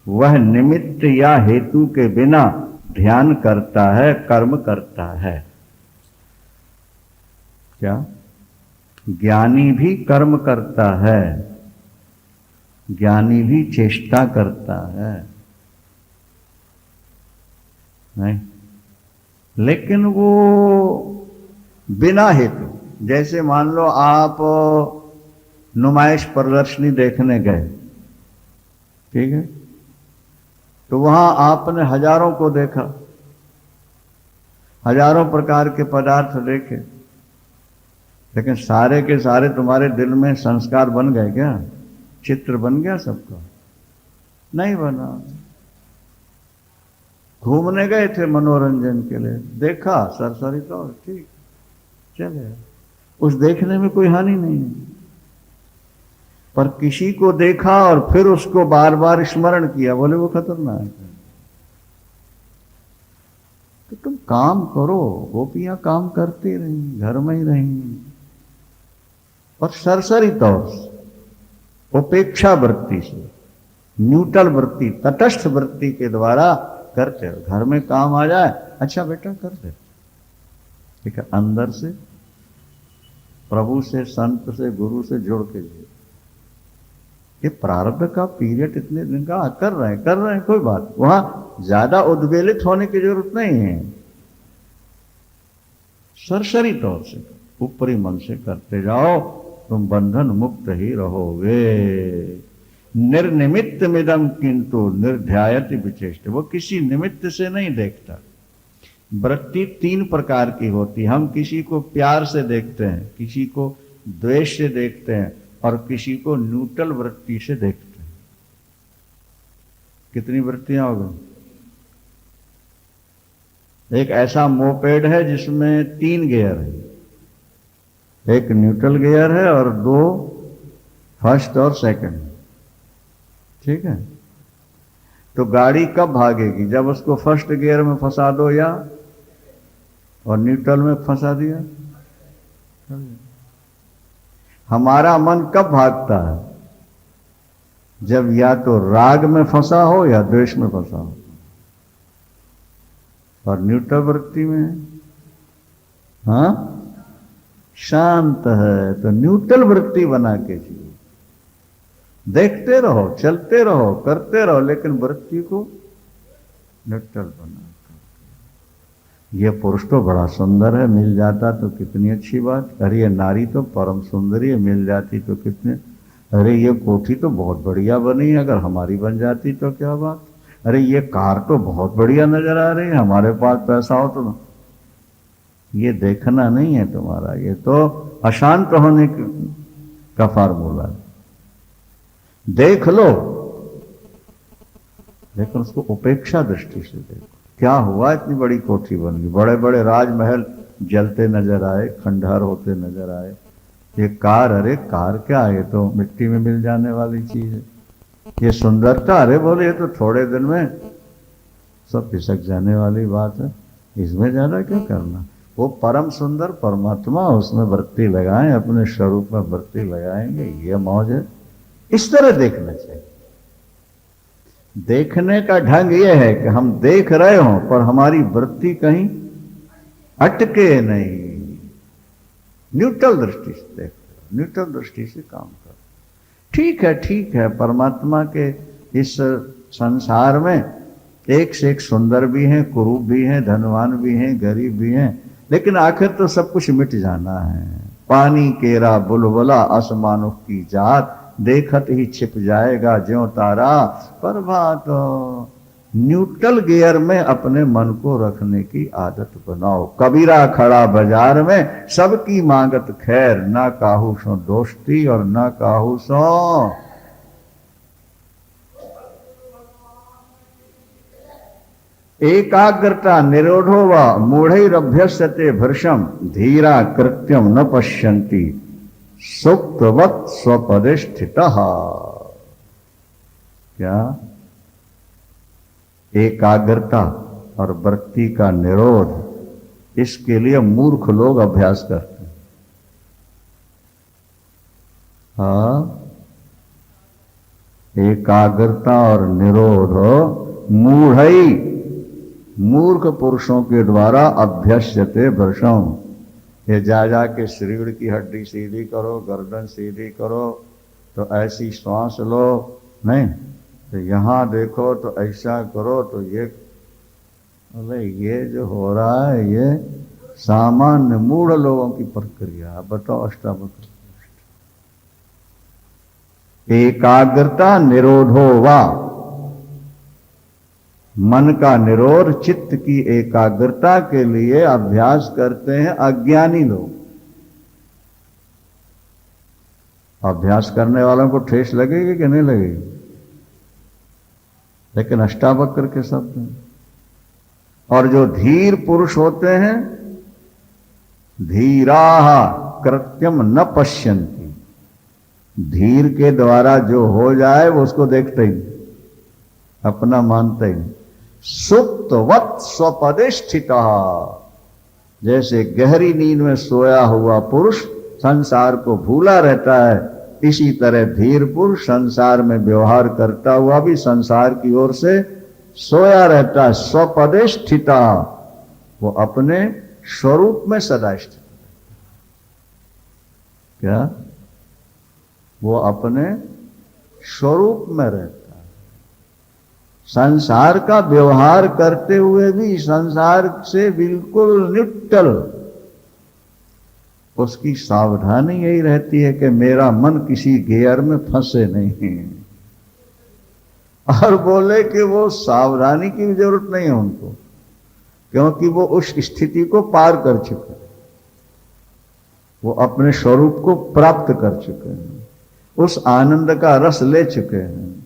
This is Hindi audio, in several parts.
वह निमित्त या हेतु के बिना ध्यान करता है, कर्म करता है। क्या? ज्ञानी भी कर्म करता है, ज्ञानी भी चेष्टा करता है, नहीं, लेकिन वो बिना हेतु। जैसे मान लो आप नुमाइश प्रदर्शनी देखने गए, ठीक है, तो वहां आपने हजारों को देखा, हजारों प्रकार के पदार्थ देखे, लेकिन सारे के सारे तुम्हारे दिल में संस्कार बन गए क्या? चित्र बन गया सबका? नहीं बना। घूमने गए थे मनोरंजन के लिए, देखा सरसरी तो ठीक चले, उस देखने में कोई हानि नहीं है। पर किसी को देखा और फिर उसको बार बार स्मरण किया, बोले वो खतरनाक है। तो तुम काम करो, गोपियां काम करती रही, घर में ही रही, और सरसरी तौर से, उपेक्षा वृत्ति से, न्यूट्रल वृत्ति, तटस्थ वृत्ति के द्वारा करते हो। घर में काम आ जाए, अच्छा बेटा कर दे, ठीक है, अंदर से प्रभु से, संत से, गुरु से जुड़ के जिए। ये प्रारब्ध का पीरियड इतने दिन का कर रहे हैं, कोई बात, वहां ज्यादा उद्वेलित होने की जरूरत नहीं है। सरसरी तौर से, ऊपरी मन से करते जाओ, तुम बंधन मुक्त ही रहोगे। निर्निमित्त मिदम किंतु निर्ध्यायति विचेष्ट। वो किसी निमित्त से नहीं देखता। वृत्ति तीन प्रकार की होती। हम किसी को प्यार से देखते हैं, किसी को द्वेष से देखते हैं, और किसी को न्यूट्रल वृत्ति से देखते हैं। कितनी वृत्तियां हो गई? एक ऐसा मोपेड है जिसमें 3 गियर है, एक न्यूट्रल गियर है और 2 फर्स्ट और सेकंड, ठीक है। तो गाड़ी कब भागेगी? जब उसको फर्स्ट गियर में फंसा दो या और न्यूट्रल में फंसा दिया। हमारा मन कब भागता है? जब या तो राग में फंसा हो या द्वेष में फंसा हो। और न्यूट्रल वृत्ति में हाँ शांत है, तो न्यूट्रल वृत्ति बना के जियो। देखते रहो, चलते रहो, करते रहो, लेकिन वृत्ति को न्यूट्रल बना। ये पुरुष तो बड़ा सुंदर है, मिल जाता तो कितनी अच्छी बात। अरे ये नारी तो परम सुंदरी है, मिल जाती तो कितने। अरे ये कोठी तो बहुत बढ़िया बनी है, अगर हमारी बन जाती तो क्या बात। अरे ये कार तो बहुत बढ़िया नजर आ रही है, हमारे पास पैसा हो तो। ये देखना नहीं है तुम्हारा, ये तो अशांत होने का फार्मूला है। देख लो, लेकिन उसको उपेक्षा दृष्टि से देखो। क्या हुआ, इतनी बड़ी कोठी बन गई, बड़े बड़े राजमहल जलते नजर आए, खंडहर होते नजर आए। ये कार, अरे कार क्या है, ये तो मिट्टी में मिल जाने वाली चीज है। ये सुंदरता, अरे बोले ये तो थोड़े दिन में सब फिसक जाने वाली बात है, इसमें ज्यादा क्या करना। वो परम सुंदर परमात्मा, उसमें वृत्ति लगाएं, अपने स्वरूप में वृत्ति लगाएंगे, ये मौज है। इस तरह देखना चाहिए। देखने का ढंग यह है कि हम देख रहे हों पर हमारी वृत्ति कहीं अटके नहीं। न्यूट्रल दृष्टि से देखो, न्यूट्रल दृष्टि से काम करो। ठीक है, ठीक है, परमात्मा के इस संसार में एक से एक सुंदर भी हैं, कुरूप भी हैं, धनवान भी हैं, गरीब भी हैं, लेकिन आखिर तो सब कुछ मिट जाना है। पानी केरा बुलबुला आसमानों की जात, देखत ही छिप जाएगा ज्यों तारा। पर बात न्यूट्रल गियर में अपने मन को रखने की आदत बनाओ। कबीरा खड़ा बाजार में, सबकी मांगत खैर, ना काहू सो दोस्ती और ना काहू सो। एकाग्रता निरोधो व मूढ़ैरभ्यस्यते भृशम, धीरा कृत्यम न पश्यन्ति सुप्तवत् स्वपदे स्थितः। क्या? एकाग्रता और वृत्ति का निरोध, इसके लिए मूर्ख लोग अभ्यास करते हैं। हाँ, एकाग्रता और निरोध मूर्ख पुरुषों के द्वारा अभ्यस्यते भृशम। ये जा के शरीर की हड्डी सीधी करो, गर्दन सीधी करो, तो ऐसी श्वास लो, नहीं तो यहां देखो तो ऐसा करो, तो ये अरे ये जो हो रहा है ये सामान्य मूढ़ लोगों की प्रक्रिया। बताओ अष्टावक्र। एकाग्रता निरोधो वा, मन का निरोध, चित्त की एकाग्रता के लिए अभ्यास करते हैं अज्ञानी लोग। अभ्यास करने वालों को ठेस लगेगी कि नहीं लगेगी? लेकिन अष्टावक्र के शब्द हैं। और जो धीर पुरुष होते हैं, धीराः कृत्यम न पश्यन्ति, धीर के द्वारा जो हो जाए वो उसको देखते ही नहीं, अपना मानते ही नहीं। सुप्तवत् स्वपदे स्थितः, जैसे गहरी नींद में सोया हुआ पुरुष संसार को भूला रहता है, इसी तरह धीर पुरुष संसार में व्यवहार करता हुआ भी संसार की ओर से सोया रहता है। स्वपदे स्थितः, वो अपने स्वरूप में सदा स्थित। क्या? वो अपने स्वरूप में रहता है। संसार का व्यवहार करते हुए भी संसार से बिल्कुल न्यूट्रल। उसकी सावधानी यही रहती है कि मेरा मन किसी गियर में फंसे नहीं। और बोले कि वो सावधानी की भी जरूरत नहीं है उनको, क्योंकि वो उस स्थिति को पार कर चुके हैं, वो अपने स्वरूप को प्राप्त कर चुके हैं, उस आनंद का रस ले चुके हैं।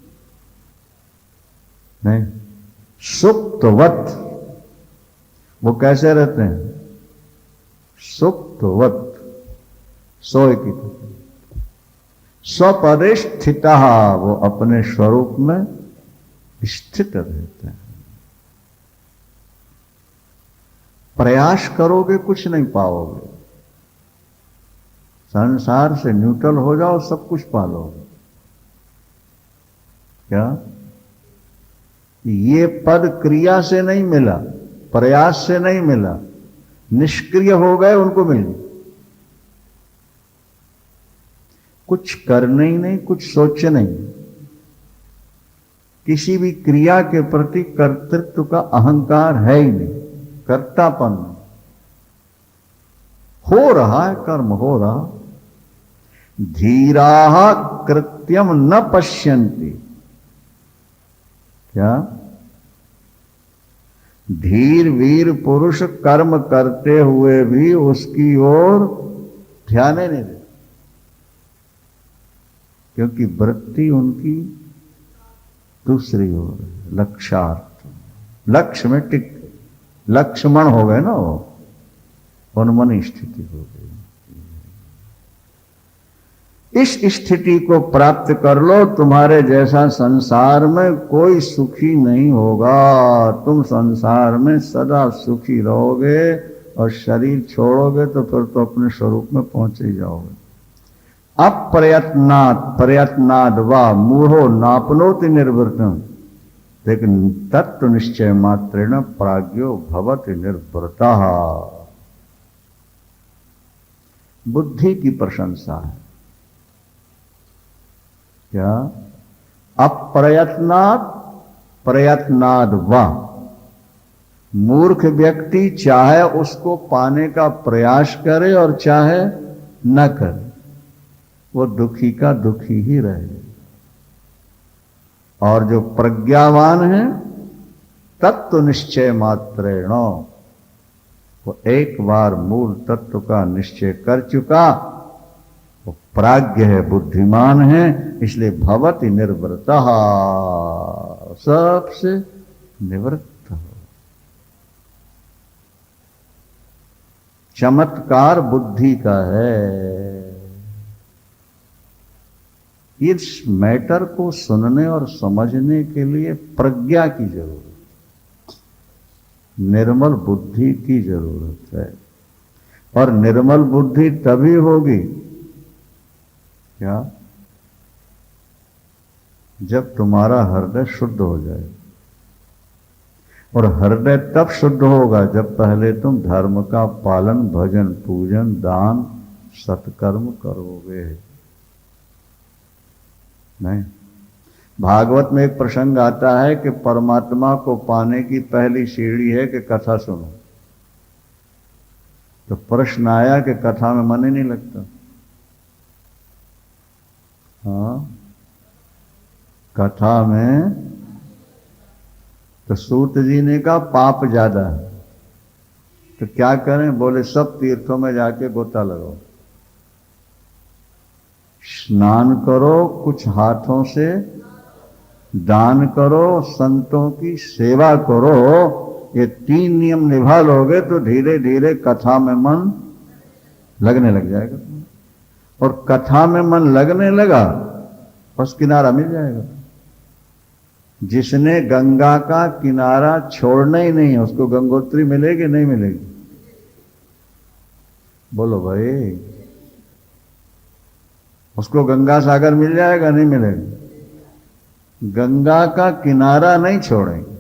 नहीं, सुप्तवत्, वो कैसे रहते हैं? सुप्तवत्, सोए की तरह। स्वपदे स्थितः, वो अपने स्वरूप में स्थित रहते हैं। प्रयास करोगे कुछ नहीं पाओगे। संसार से न्यूट्रल हो जाओ, सब कुछ पालोगे। क्या? ये पद क्रिया से नहीं मिला, प्रयास से नहीं मिला, निष्क्रिय हो गए उनको मिल। कुछ करने ही नहीं, कुछ सोचे नहीं, किसी भी क्रिया के प्रति कर्तृत्व का अहंकार है ही नहीं, कर्तापन नहीं। हो रहा है कर्म, हो रहा। धीराः कृत्यम न पश्यन्ति। क्या? धीर वीर पुरुष कर्म करते हुए भी उसकी ओर ध्यान नहीं देते, क्योंकि वृत्ति उनकी दूसरी ओर है, लक्ष्यार्थ। लक्ष्य में टिक, लक्ष्मण हो गए ना, वो उन्मनी स्थिति हो गई। इस स्थिति को प्राप्त कर लो, तुम्हारे जैसा संसार में कोई सुखी नहीं होगा। तुम संसार में सदा सुखी रहोगे, और शरीर छोड़ोगे तो फिर तो अपने स्वरूप में पहुंच ही जाओगे। अप्रयत्नात् प्रयत्नाद् वा मूढ़ो नापनोति निर्वृतम्, लेकिन तत्व निश्चय मात्रेण प्राज्ञो भवति निर्वृतः। बुद्धि की प्रशंसा है। क्या? अप्रयत्नात् प्रयत्नाद् वा, मूर्ख व्यक्ति चाहे उसको पाने का प्रयास करे और चाहे न करे, वो दुखी का दुखी ही रहे। और जो प्रज्ञावान है, तत्व निश्चय मात्रेण, वो एक बार मूल तत्व का निश्चय कर चुका, वो प्राज्ञ है, बुद्धिमान है, इसलिए भवति निर्वृतः, सबसे निवृत्त हो। चमत्कार बुद्धि का है। इस मैटर को सुनने और समझने के लिए प्रज्ञा की जरूरत, निर्मल बुद्धि की जरूरत है। और निर्मल बुद्धि तभी होगी, क्या? जब तुम्हारा हृदय शुद्ध हो जाए। और हृदय तब शुद्ध होगा जब पहले तुम धर्म का पालन, भजन, पूजन, दान, सत्कर्म करोगे। नहीं, भागवत में एक प्रसंग आता है कि परमात्मा को पाने की पहली सीढ़ी है कि कथा सुनो। तो प्रश्न आया कि कथा में मन ही नहीं लगता। हाँ, कथा में तो सूत जी ने कहा पाप ज्यादा है, तो क्या करें? बोले सब तीर्थों में जाके गोता लगाओ, स्नान करो, कुछ हाथों से दान करो, संतों की सेवा करो। ये 3 नियम निभा लोगे तो धीरे धीरे कथा में मन लगने लग जाएगा। और कथा में मन लगने लगा बस किनारा मिल जाएगा। जिसने गंगा का किनारा छोड़ना ही नहीं, उसको गंगोत्री मिलेगी नहीं मिलेगी? बोलो भाई, उसको गंगा सागर मिल जाएगा नहीं मिलेगा? गंगा का किनारा नहीं छोड़ेंगे।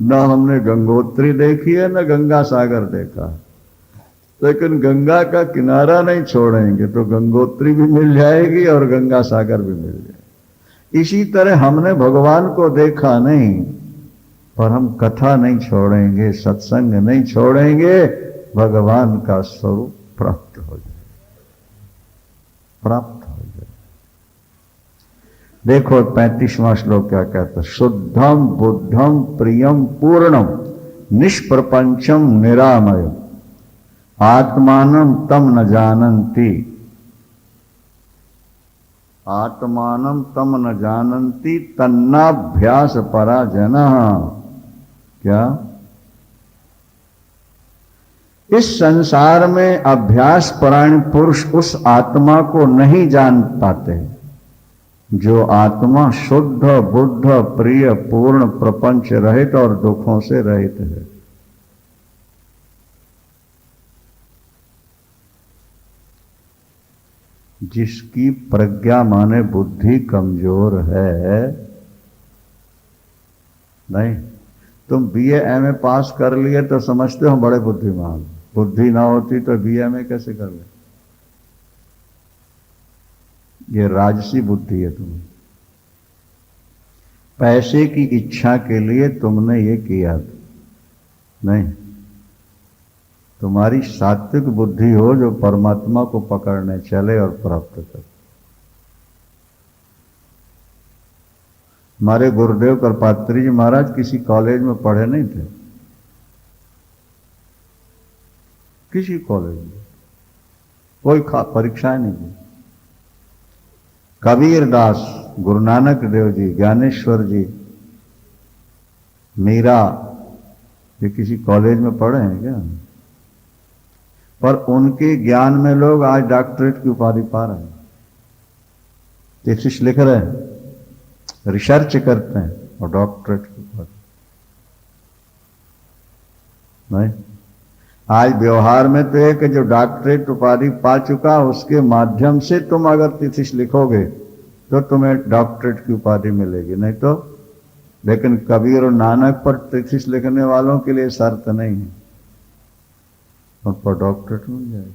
ना हमने गंगोत्री देखी है ना गंगा सागर देखा है, लेकिन गंगा का किनारा नहीं छोड़ेंगे तो गंगोत्री भी मिल जाएगी और गंगा सागर भी मिल जाएगी। इसी तरह हमने भगवान को देखा नहीं, पर हम कथा नहीं छोड़ेंगे, सत्संग नहीं छोड़ेंगे, भगवान का स्वरूप प्राप्त हो जाए, प्राप्त हो जाए। देखो 35वां श्लोक क्या कहता है? शुद्धम बुद्धम प्रियम पूर्णम निष्प्रपंचम निरामयम आत्मानं तम न जानन्ति, आत्मानं तम न जानन्ति तन्नाभ्यास पराजनः। क्या? इस संसार में अभ्यास परायण पुरुष उस आत्मा को नहीं जान पाते जो आत्मा शुद्ध, बुद्ध, प्रिय, पूर्ण, प्रपंच रहित और दुखों से रहित है। जिसकी प्रज्ञा माने बुद्धि कमजोर है, नहीं, तुम बीए एमए पास कर लिए तो समझते हो बड़े बुद्धिमान, बुद्धि ना होती तो बीए एमए कैसे कर ले? ये राजसी बुद्धि है। तुम्हें पैसे की इच्छा के लिए तुमने ये किया नहीं, तुम्हारी सात्विक बुद्धि हो जो परमात्मा को पकड़ने चले और प्राप्त करे। हमारे गुरुदेव करपात्री जी महाराज किसी कॉलेज में पढ़े नहीं थे, किसी कॉलेज में कोई परीक्षाएं नहीं दी। कबीर दास, गुरु नानक देव जी, ज्ञानेश्वर जी, मीरा, ये किसी कॉलेज में पढ़े हैं क्या? पर उनके ज्ञान में लोग आज डॉक्टरेट की उपाधि पा रहे हैं, थीसिस लिख रहे हैं, रिसर्च करते हैं और डॉक्टरेट की उपाधि नहीं। आज व्यवहार में तो है कि जो डॉक्टरेट उपाधि पा चुका उसके माध्यम से तुम अगर थीसिस लिखोगे तो तुम्हें डॉक्टरेट की उपाधि मिलेगी, नहीं तो। लेकिन कबीर और नानक पर थीसिस लिखने वालों के लिए शर्त नहीं है, उन पर डॉक्टरेट मिल जाएगी।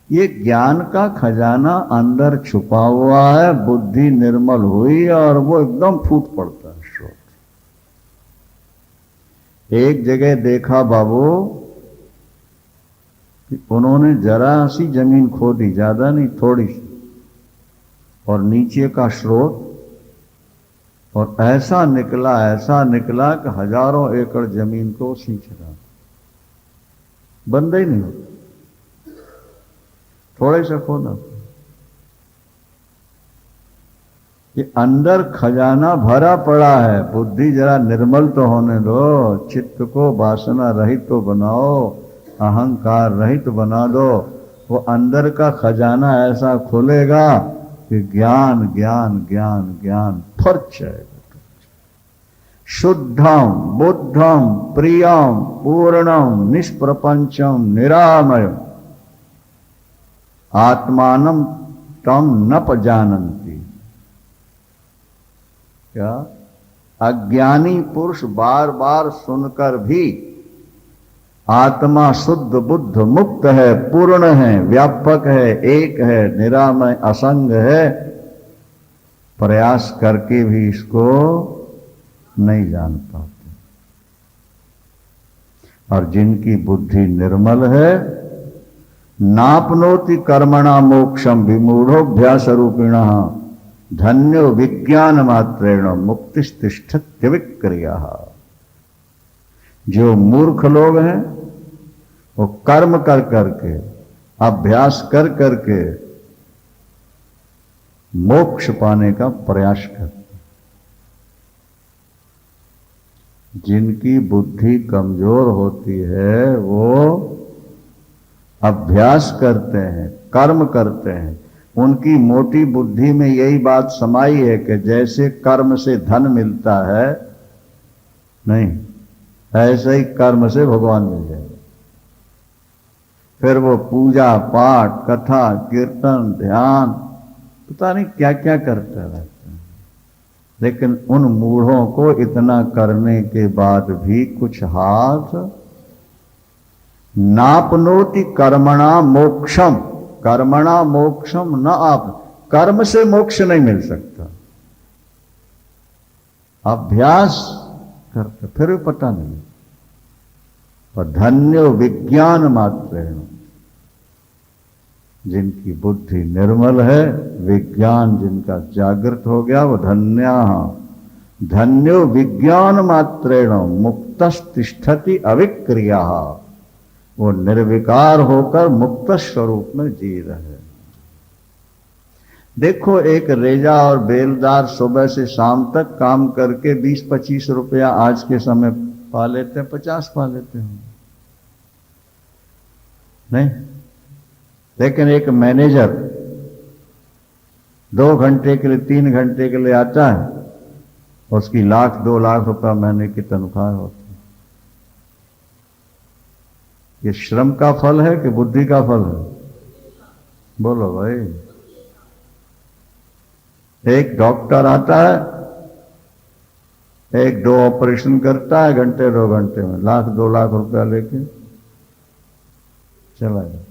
ये ज्ञान का खजाना अंदर छुपा हुआ है, बुद्धि निर्मल हुई और वो एकदम फूट पड़ता है स्रोत। एक जगह देखा बाबू कि उन्होंने जरा सी जमीन खोदी, ज्यादा नहीं, थोड़ी सी, और नीचे का स्रोत, और ऐसा निकला कि हजारों एकड़ जमीन को सींच रहा, बंद ही नहीं होता, थोड़े से खोदा। ये अंदर खजाना भरा पड़ा है, बुद्धि जरा निर्मल तो होने दो, चित्त को वासना रहित तो बनाओ, अहंकार रहित बना दो, वो अंदर का खजाना ऐसा खुलेगा कि ज्ञान ज्ञान ज्ञान ज्ञान फर्च जाएगा। शुद्धम बुद्धम प्रियम पूर्णम निष्प्रपंचम निरामयम आत्मानं तम न जानन्ति। क्या? अज्ञानी पुरुष बार बार सुनकर भी आत्मा शुद्ध बुद्ध मुक्त है, पूर्ण है, व्यापक है, एक है, निरामय असंग है, प्रयास करके भी इसको नहीं जान पाते। और जिनकी बुद्धि निर्मल है, नापनोति कर्मणा मोक्षम विमूढ़ोभ्यास रूपिणः धन्यो विज्ञान मात्रेण मुक्तिस्तिष्ठत्य विक्रिया। जो मूर्ख लोग हैं वो कर्म कर करके, अभ्यास कर करके मोक्ष पाने का प्रयास करते। जिनकी बुद्धि कमजोर होती है वो अभ्यास करते हैं, कर्म करते हैं। उनकी मोटी बुद्धि में यही बात समाई है कि जैसे कर्म से धन मिलता है, नहीं, ऐसे ही कर्म से भगवान मिल जाएगा। फिर वो पूजा पाठ, कथा, कीर्तन, ध्यान, पता नहीं क्या क्या करते रहते हैं। लेकिन उन मूढ़ों को इतना करने के बाद भी कुछ हाथ, नापनोति कर्मणा मोक्षम, कर्मणा मोक्षम न आप, कर्म से मोक्ष नहीं मिल सकता। अभ्यास करते फिर भी पता नहीं। पर धन्यो विज्ञान मात्रेण, जिनकी बुद्धि निर्मल है, विज्ञान जिनका जागृत हो गया, वो धन्या, धन्यो विज्ञान मात्रेण मुक्तस्तिष्ठति अविक्रिया। वो निर्विकार होकर मुक्त स्वरूप में जी रहे। देखो, एक रेजा और बेलदार सुबह से शाम तक काम करके 20-25 रुपया आज के समय पा लेते हैं, 50 पा लेते हैं, नहीं? लेकिन एक मैनेजर 2 घंटे के लिए, 3 घंटे के लिए आता है, उसकी 1-2 लाख रुपया महीने की तनख्वाह होती है। ये श्रम का फल है कि बुद्धि का फल है? बोलो भाई। एक डॉक्टर आता है, 1-2 ऑपरेशन करता है, घंटे 2 घंटे में 1-2 लाख रुपया लेके चला जाए।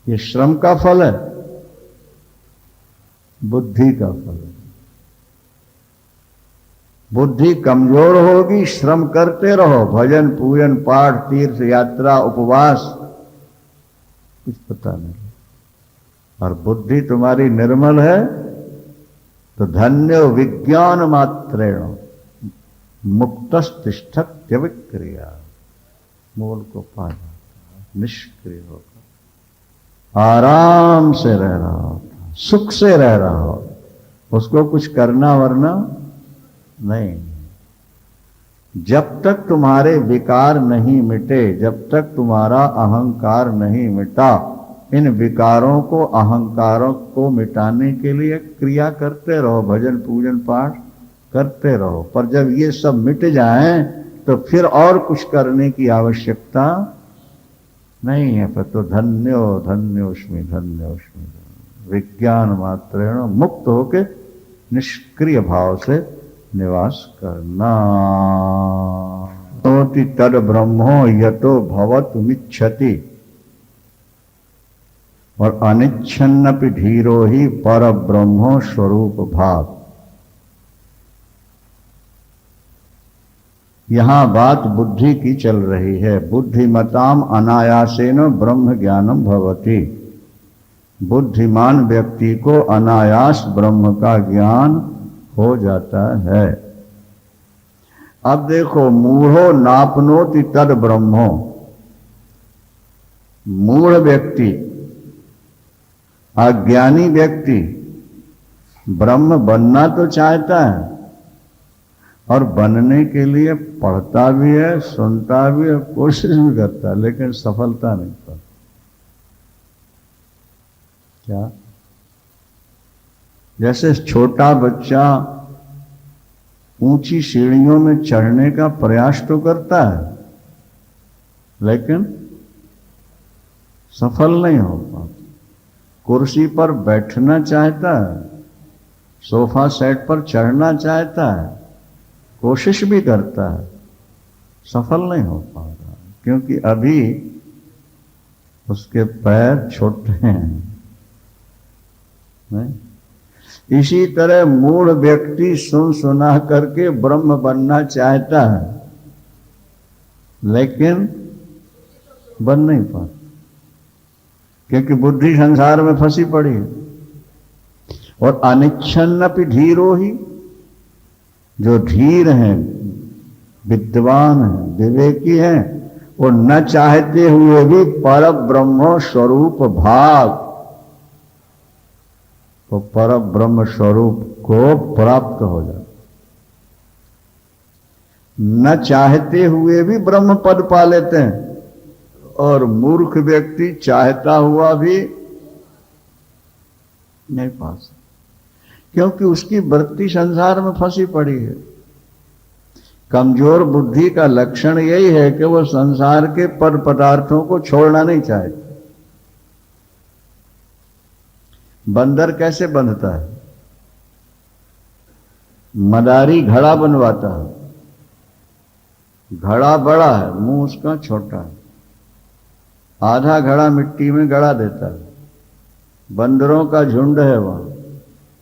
ये श्रम का फल है, बुद्धि का फल है। बुद्धि कमजोर होगी, श्रम करते रहो, भजन पूजन पाठ तीर्थ यात्रा उपवास, कुछ पता नहीं। और बुद्धि तुम्हारी निर्मल है तो धन्यो विज्ञान मात्रेण मुक्तस्तिष्ठत्य विक्रिया, मूल को पा जाता, निष्क्रिय होकर आराम से रह रहा होता, सुख से रह रहा हो, उसको कुछ करना वरना नहीं। जब तक तुम्हारे विकार नहीं मिटे, जब तक तुम्हारा अहंकार नहीं मिटा, इन विकारों को, अहंकारों को मिटाने के लिए क्रिया करते रहो, भजन पूजन पाठ करते रहो। पर जब ये सब मिट जाएं तो फिर और कुछ करने की आवश्यकता नहीं है। पर तो धन्यो धन्योस्मि धन्योस्मि, विज्ञान मात्रेण मुक्त होके निष्क्रिय भाव से निवास करना। तोति तद ब्रह्मो यतो भवतुमिच्छति, और अनिच्छन्नपि धीरो ही पर ब्रह्मो स्वरूप भाव। यहां बात बुद्धि की चल रही है। बुद्धिमताम अनायासेन ब्रह्म ज्ञानम भवति, बुद्धिमान व्यक्ति को अनायास ब्रह्म का ज्ञान हो जाता है। अब देखो, मूढ़ो नापनोति तद ब्रह्मो, मूढ़ व्यक्ति, अज्ञानी व्यक्ति ब्रह्म बनना तो चाहता है और बनने के लिए पढ़ता भी है, सुनता भी है, कोशिश भी करता है, लेकिन सफलता नहीं पाता। क्या? जैसे छोटा बच्चा ऊंची सीढ़ियों में चढ़ने का प्रयास तो करता है, लेकिन सफल नहीं हो पाता। कुर्सी पर बैठना चाहता है, सोफा सेट पर चढ़ना चाहता है, कोशिश भी करता है, सफल नहीं हो पा रहा, क्योंकि अभी उसके पैर छोटे हैं। नहीं? इसी तरह मूढ़ व्यक्ति सुन सुना करके ब्रह्म बनना चाहता है, लेकिन बन नहीं पाता, क्योंकि बुद्धि संसार में फंसी पड़ी है। और अनिच्छन्नपि धीरो ही, जो धीर हैं, विद्वान हैं, विवेकी हैं, वो न चाहते हुए भी पर ब्रह्म स्वरूप भाव, तो पर ब्रह्म स्वरूप को प्राप्त हो जाता, न चाहते हुए भी ब्रह्म पद पा लेते हैं। और मूर्ख व्यक्ति चाहता हुआ भी नहीं पा सकता, क्योंकि उसकी वृत्ति संसार में फंसी पड़ी है। कमजोर बुद्धि का लक्षण यही है कि वो संसार के पद पदार्थों को छोड़ना नहीं चाहते। बंदर कैसे बंधता है? मदारी घड़ा बनवाता है, घड़ा बड़ा है, मुंह उसका छोटा है, आधा घड़ा मिट्टी में गड़ा देता है। बंदरों का झुंड है वहां,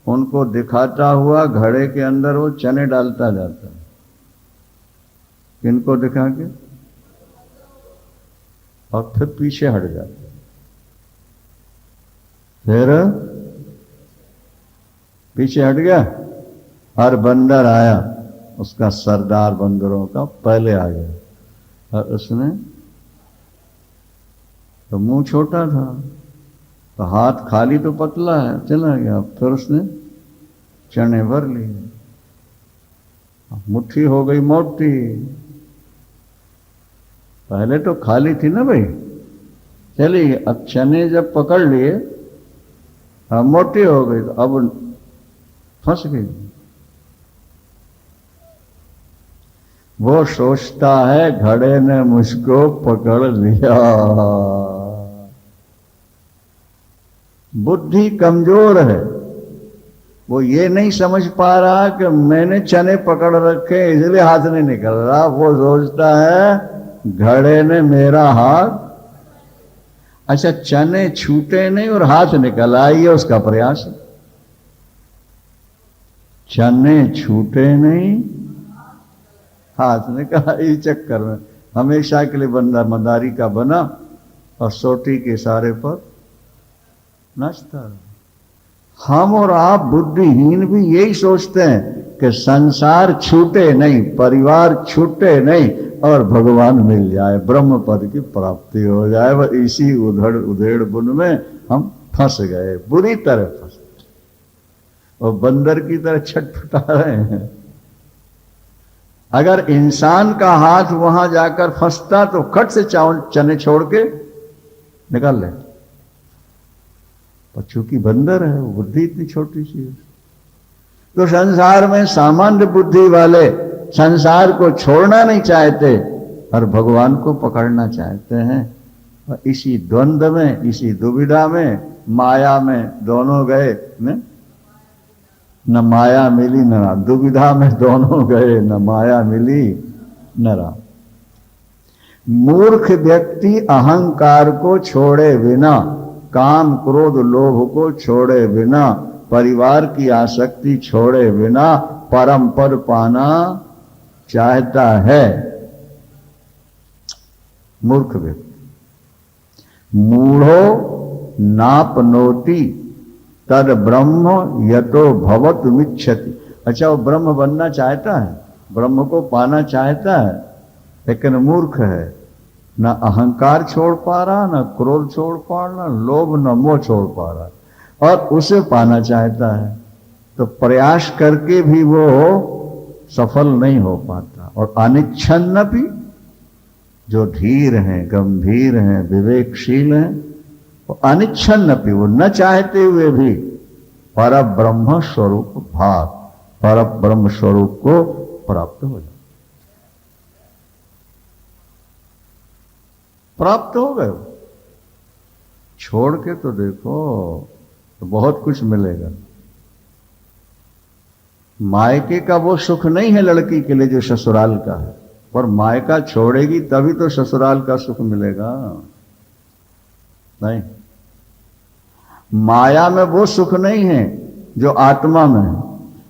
उनको दिखाता हुआ घड़े के अंदर वो चने डालता जाता है। किनको दिखा के? और फिर पीछे हट जाता है। फिर पीछे हट गया, हर बंदर आया, उसका सरदार बंदरों का पहले आ गया, और उसने तो मुंह छोटा था, तो हाथ खाली तो पतला है, चला गया। फिर उसने चने भर लिए, मुट्ठी हो गई मोटी। पहले तो खाली थी ना भाई, चलिए अब चने जब पकड़ लिए, अब मोटी हो गई, तो अब फंस गई। वो सोचता है घड़े ने मुझको पकड़ लिया। बुद्धि कमजोर है, वो ये नहीं समझ पा रहा कि मैंने चने पकड़ रखे इसलिए हाथ नहीं निकल रहा। वो सोचता है घड़े ने मेरा हाथ, अच्छा चने छूटे नहीं और हाथ निकल आई, ये उसका प्रयास है। चने छूटे नहीं, हाथ निकल, इस चक्कर में हमेशा के लिए बंदा मदारी का बना और सोटी के इशारे पर नाचता रहा। हम और आप बुद्धिहीन भी यही सोचते हैं कि संसार छूटे नहीं, परिवार छूटे नहीं, और भगवान मिल जाए, ब्रह्म पद की प्राप्ति हो जाए। वह इसी उधड़ उधेड़ बुन में हम फंस गए, बुरी तरह फंस गए, और बंदर की तरह छटपटा रहे हैं। अगर इंसान का हाथ वहां जाकर फंसता तो खट से चने छोड़ के निकाल ले, पर चूंकि बंदर है, वो बुद्धि इतनी छोटी सी है। तो संसार में सामान्य बुद्धि वाले संसार को छोड़ना नहीं चाहते और भगवान को पकड़ना चाहते हैं। और इसी द्वंद्व में, इसी दुविधा में, माया में दोनों गए न माया मिली न राम। दुविधा में दोनों गए, न माया मिली न राम। मूर्ख व्यक्ति अहंकार को छोड़े बिना, काम क्रोध लोभ को छोड़े बिना, परिवार की आसक्ति छोड़े बिना परम पद पाना चाहता है। मूर्ख व्यक्ति मूढ़ो नापनोति तद ब्रह्म यतो भवत मिच्छति। अच्छा, वो ब्रह्म बनना चाहता है, ब्रह्म को पाना चाहता है, लेकिन मूर्ख है, न अहंकार छोड़ पा रहा, न क्रोध छोड़ पा रहा, न लोभ न मोह छोड़ पा रहा, और उसे पाना चाहता है। तो प्रयास करके भी वो सफल नहीं हो पाता। और अनिच्छन्नपि, जो धीर हैं, गंभीर हैं, विवेकशील हैं, वो अनिच्छन्नपि, वो न चाहते हुए भी पर ब्रह्म स्वरूप भाव, पर ब्रह्म स्वरूप को प्राप्त हो जाए, प्राप्त हो गए। छोड़ के तो देखो, तो बहुत कुछ मिलेगा। मायके का वो सुख नहीं है लड़की के लिए जो ससुराल का है, पर मायका छोड़ेगी तभी तो ससुराल का सुख मिलेगा। नहीं, माया में वो सुख नहीं है जो आत्मा में है,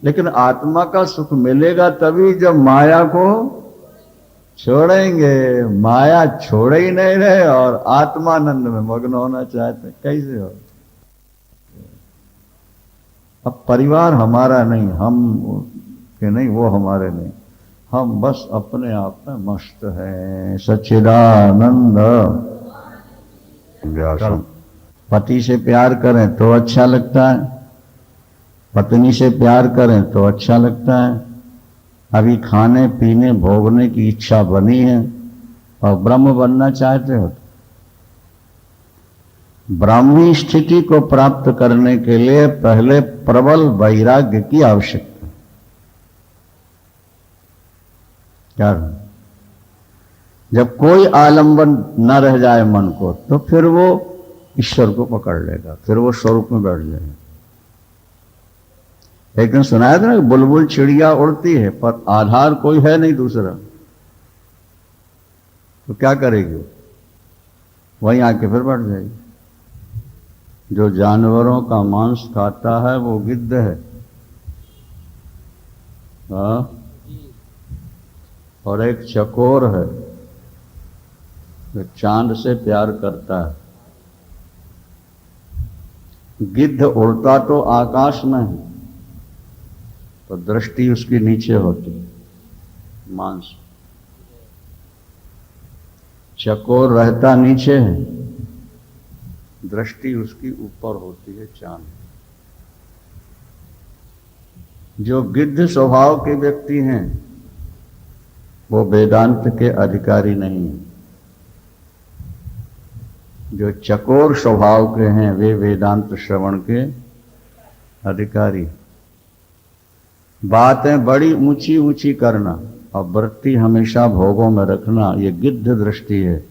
लेकिन आत्मा का सुख मिलेगा तभी जब माया को छोड़ेंगे। माया छोड़े ही नहीं रहे और आत्मानंद में मग्न होना चाहते, कैसे हो? अब परिवार हमारा नहीं, हम के नहीं, वो हमारे नहीं, हम बस अपने आप में मस्त हैं। सच्चिदानंद। पति से प्यार करें तो अच्छा लगता है, पत्नी से प्यार करें तो अच्छा लगता है। अभी खाने पीने भोगने की इच्छा बनी है और ब्रह्म बनना चाहते हो। ब्राह्मी स्थिति को प्राप्त करने के लिए पहले प्रबल वैराग्य की आवश्यकता है। क्या? जब कोई आलंबन न रह जाए मन को, तो फिर वो ईश्वर को पकड़ लेगा, फिर वो स्वरूप में बैठ जाएगा। एक दिन सुनाया था ना, बुलबुल चिड़िया उड़ती है पर आधार कोई है नहीं दूसरा, तो क्या करेगी? वहीं आके फिर बैठ जाएगी। जो जानवरों का मांस खाता है वो गिद्ध है, और एक चकोर है जो चांद से प्यार करता है। गिद्ध उड़ता तो आकाश में है, तो दृष्टि उसकी नीचे होती है मांस। चकोर रहता नीचे है, दृष्टि उसकी ऊपर होती है चांद। जो गिद्ध स्वभाव के व्यक्ति हैं वो वेदांत के अधिकारी नहीं हैं। जो चकोर स्वभाव के हैं वे वेदांत श्रवण के अधिकारी। बातें बड़ी ऊंची ऊंची करना और वृत्ति हमेशा भोगों में रखना, ये गिद्ध दृष्टि है।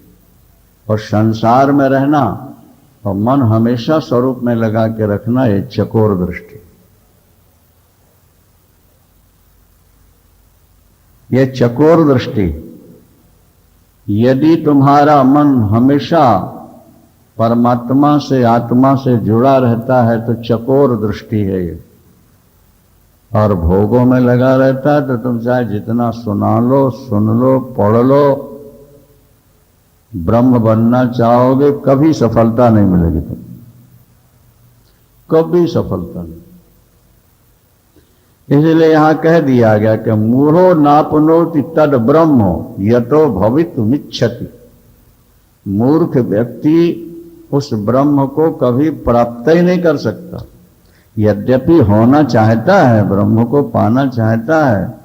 और संसार में रहना और मन हमेशा स्वरूप में लगा के रखना, ये चकोर दृष्टि। ये चकोर दृष्टि। यदि तुम्हारा मन हमेशा परमात्मा से, आत्मा से जुड़ा रहता है तो चकोर दृष्टि है ये, और भोगों में लगा रहता है तो तुम चाहे जितना सुना लो, सुन लो, पढ़ लो, ब्रह्म बनना चाहोगे कभी सफलता नहीं मिलेगी। तुम कभी सफलता नहीं। इसलिए यहां कह दिया गया कि मूढ़ो नापनोति तद ब्रह्म यतो भवितुमिच्छति। मूर्ख व्यक्ति उस ब्रह्म को कभी प्राप्त ही नहीं कर सकता। यद्यपि होना चाहता है, ब्रह्म को पाना चाहता है,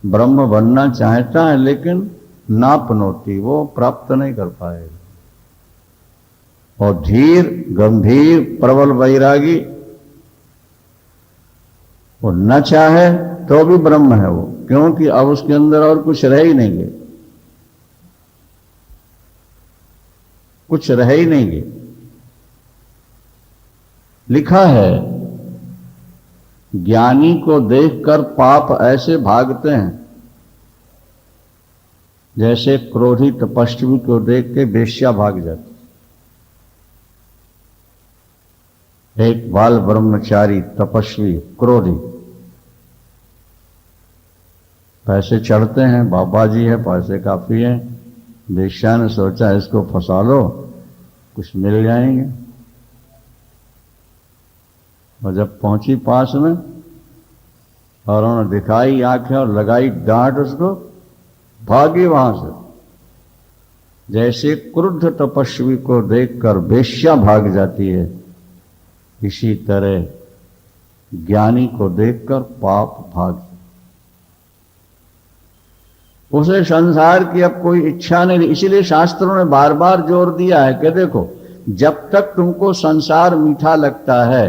ब्रह्म बनना चाहता है, लेकिन नापनोति, वो प्राप्त नहीं कर पाएगा। और धीर, गंभीर, प्रबल वैरागी वो न चाहे तो भी ब्रह्म है वो, क्योंकि अब उसके अंदर और कुछ रह ही नहीं गए, कुछ रह ही नहीं गए। लिखा है, ज्ञानी को देखकर पाप ऐसे भागते हैं जैसे क्रोधी तपस्वी को देख के वेश्या भाग जाती। एक बाल ब्रह्मचारी तपस्वी क्रोधी, पैसे चढ़ते हैं, बाबा जी है, पैसे काफी हैं, वेश्या ने सोचा इसको फंसा लो, कुछ मिल जाएंगे। और जब पहुंची पास में और उन्होंने दिखाई आंखें और लगाई डांट उसको, भागी वहां से। जैसे क्रुद्ध तपस्वी को देखकर वेश्या भाग जाती है, इसी तरह ज्ञानी को देखकर पाप भाग। उसे संसार की अब कोई इच्छा नहीं। इसीलिए शास्त्रों ने बार बार जोर दिया है कि देखो, जब तक तुमको संसार मीठा लगता है,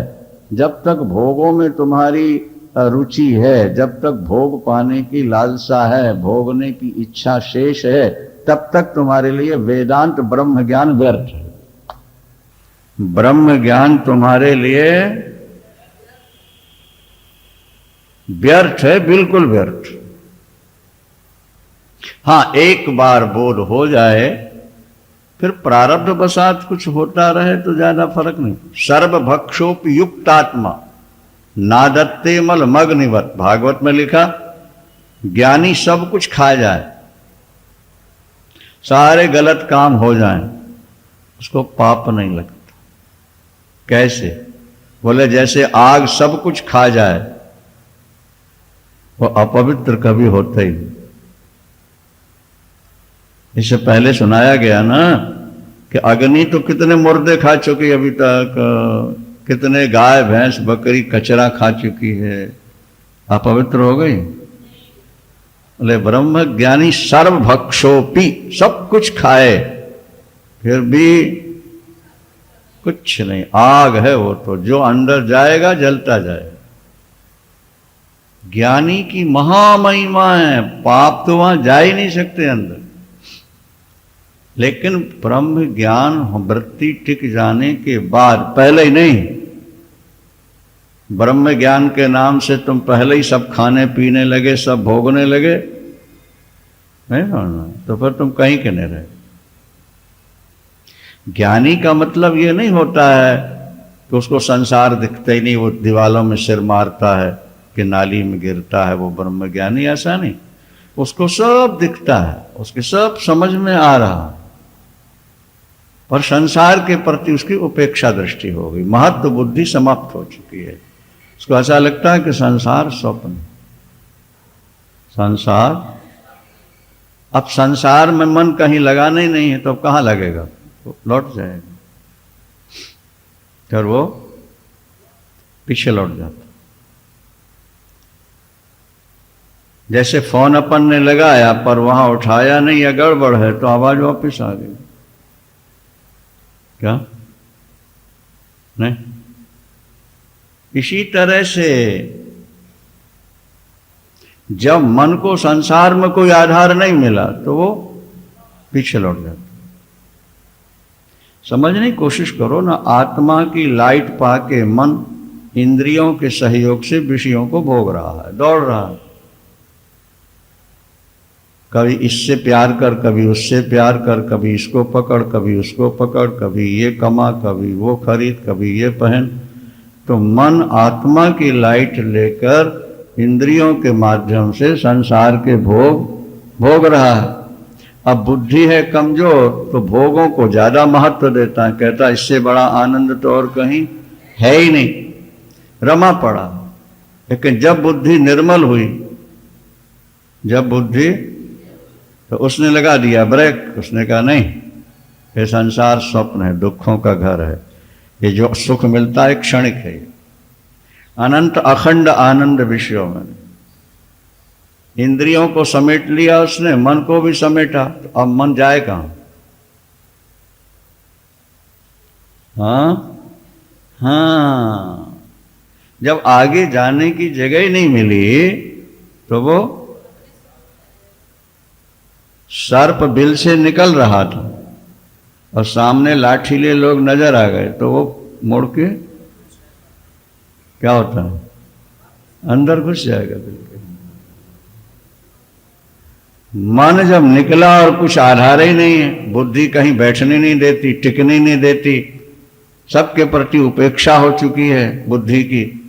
जब तक भोगों में तुम्हारी रुचि है, जब तक भोग पाने की लालसा है, भोगने की इच्छा शेष है, तब तक तुम्हारे लिए वेदांत ब्रह्म ज्ञान व्यर्थ है। ब्रह्म ज्ञान तुम्हारे लिए व्यर्थ है, बिल्कुल व्यर्थ। हां, एक बार बोध हो जाए, फिर प्रारब्ध बसात कुछ होता रहे तो ज्यादा फर्क नहीं। सर्वभक्षोपयुक्तात्मा नादत्ते मल मग्निवत, भागवत में लिखा, ज्ञानी सब कुछ खा जाए, सारे गलत काम हो जाएं, उसको पाप नहीं लगता। कैसे? बोले जैसे आग सब कुछ खा जाए, वो अपवित्र कभी होता ही नहीं। इससे पहले सुनाया गया ना कि अग्नि तो कितने मुर्दे खा चुकी अभी तक, कितने गाय भैंस बकरी कचरा खा चुकी है, अपवित्र हो गई। बोले ब्रह्म ज्ञानी सर्वभक्षोपी, सब कुछ खाए फिर भी कुछ नहीं, आग है वो तो, जो अंदर जाएगा जलता जाएगा। ज्ञानी की महामहिमा है, पाप तो वहां जा ही नहीं सकते अंदर। लेकिन ब्रह्म ज्ञान वृत्ति टिक जाने के बाद, पहले ही नहीं, ब्रह्म ज्ञान के नाम से तुम पहले ही सब खाने पीने लगे, सब भोगने लगे, नहीं ना, तो फिर तुम कहीं के नहीं रहे। ज्ञानी का मतलब ये नहीं होता है कि उसको संसार दिखता ही नहीं, वो दीवालों में सिर मारता है कि नाली में गिरता है, वो ब्रह्म ज्ञानी, ऐसा नहीं। उसको सब दिखता है, उसके सब समझ में आ रहा है, पर संसार के प्रति उसकी उपेक्षा दृष्टि हो गई, महत्व बुद्धि समाप्त हो चुकी है। उसको ऐसा लगता है कि संसार स्वप्न, संसार, अब संसार में मन कहीं लगाना ही नहीं है तो अब कहां लगेगा, तो लौट जाएगा, फिर वो पीछे लौट जाता। जैसे फोन अपन ने लगाया पर वहां उठाया नहीं या गड़बड़ है तो आवाज वापस आ गई, क्या नहीं? इसी तरह से जब मन को संसार में कोई आधार नहीं मिला तो वो पीछे लौट जाता। समझने की कोशिश करो ना, आत्मा की लाइट पाके मन इंद्रियों के सहयोग से विषयों को भोग रहा है, दौड़ रहा है, कभी इससे प्यार कर, कभी उससे प्यार कर, कभी इसको पकड़, कभी उसको पकड़, कभी ये कमा, कभी वो खरीद, कभी ये पहन। तो मन आत्मा की लाइट लेकर इंद्रियों के माध्यम से संसार के भोग रहा है। अब बुद्धि है कमजोर तो भोगों को ज्यादा महत्व देता है, कहता इससे बड़ा आनंद तो और कहीं है ही नहीं, रमा पड़ा। लेकिन जब बुद्धि निर्मल हुई, जब बुद्धि, तो उसने लगा दिया ब्रेक, उसने कहा नहीं, ये संसार स्वप्न है, दुखों का घर है, ये जो सुख मिलता है क्षणिक है, अनंत अखंड आनंद विषयों में। इंद्रियों को समेट लिया उसने, मन को भी समेटा, तो अब मन जाए कहां? हाँ, जब आगे जाने की जगह ही नहीं मिली तो वो सर्प बिल से निकल रहा था और सामने लाठीले लोग नजर आ गए तो वो मुड़ के क्या होता है, अंदर घुस जाएगा बिल के। मन जब निकला और कुछ आधार ही नहीं है, बुद्धि कहीं बैठने नहीं देती, टिकने नहीं देती, सबके प्रति उपेक्षा हो चुकी है बुद्धि की।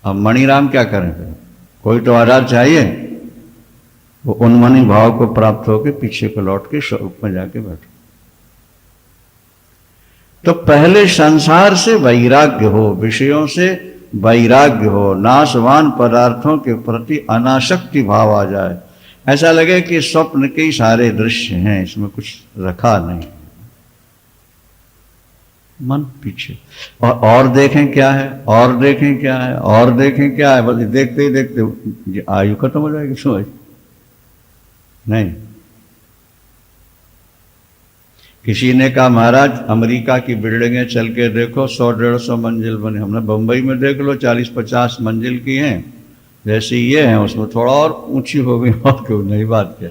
अब मणिराम क्या करें फिर? कोई तो आधार चाहिए। वो उन्मनी भाव को प्राप्त होकर पीछे को लौट के स्वरूप में जाके बैठो। तो पहले संसार से वैराग्य हो, विषयों से वैराग्य हो, नाशवान पदार्थों के प्रति अनासक्ति भाव आ जाए, ऐसा लगे कि स्वप्न के ही सारे दृश्य हैं, इसमें कुछ रखा नहीं, मन पीछे। और देखें क्या है, और देखें क्या है, और देखें क्या है, बस देखते ही देखते आयु खत्म हो जाएगी, समझ नहीं। किसी ने कहा महाराज अमेरिका की बिल्डिंगें चल के देखो, 100-150 मंजिल बने, हमने बंबई में देख लो 40-50 मंजिल की हैं, जैसे ये हैं उसमें थोड़ा और ऊंची हो गई, और क्यों नहीं बात क्या।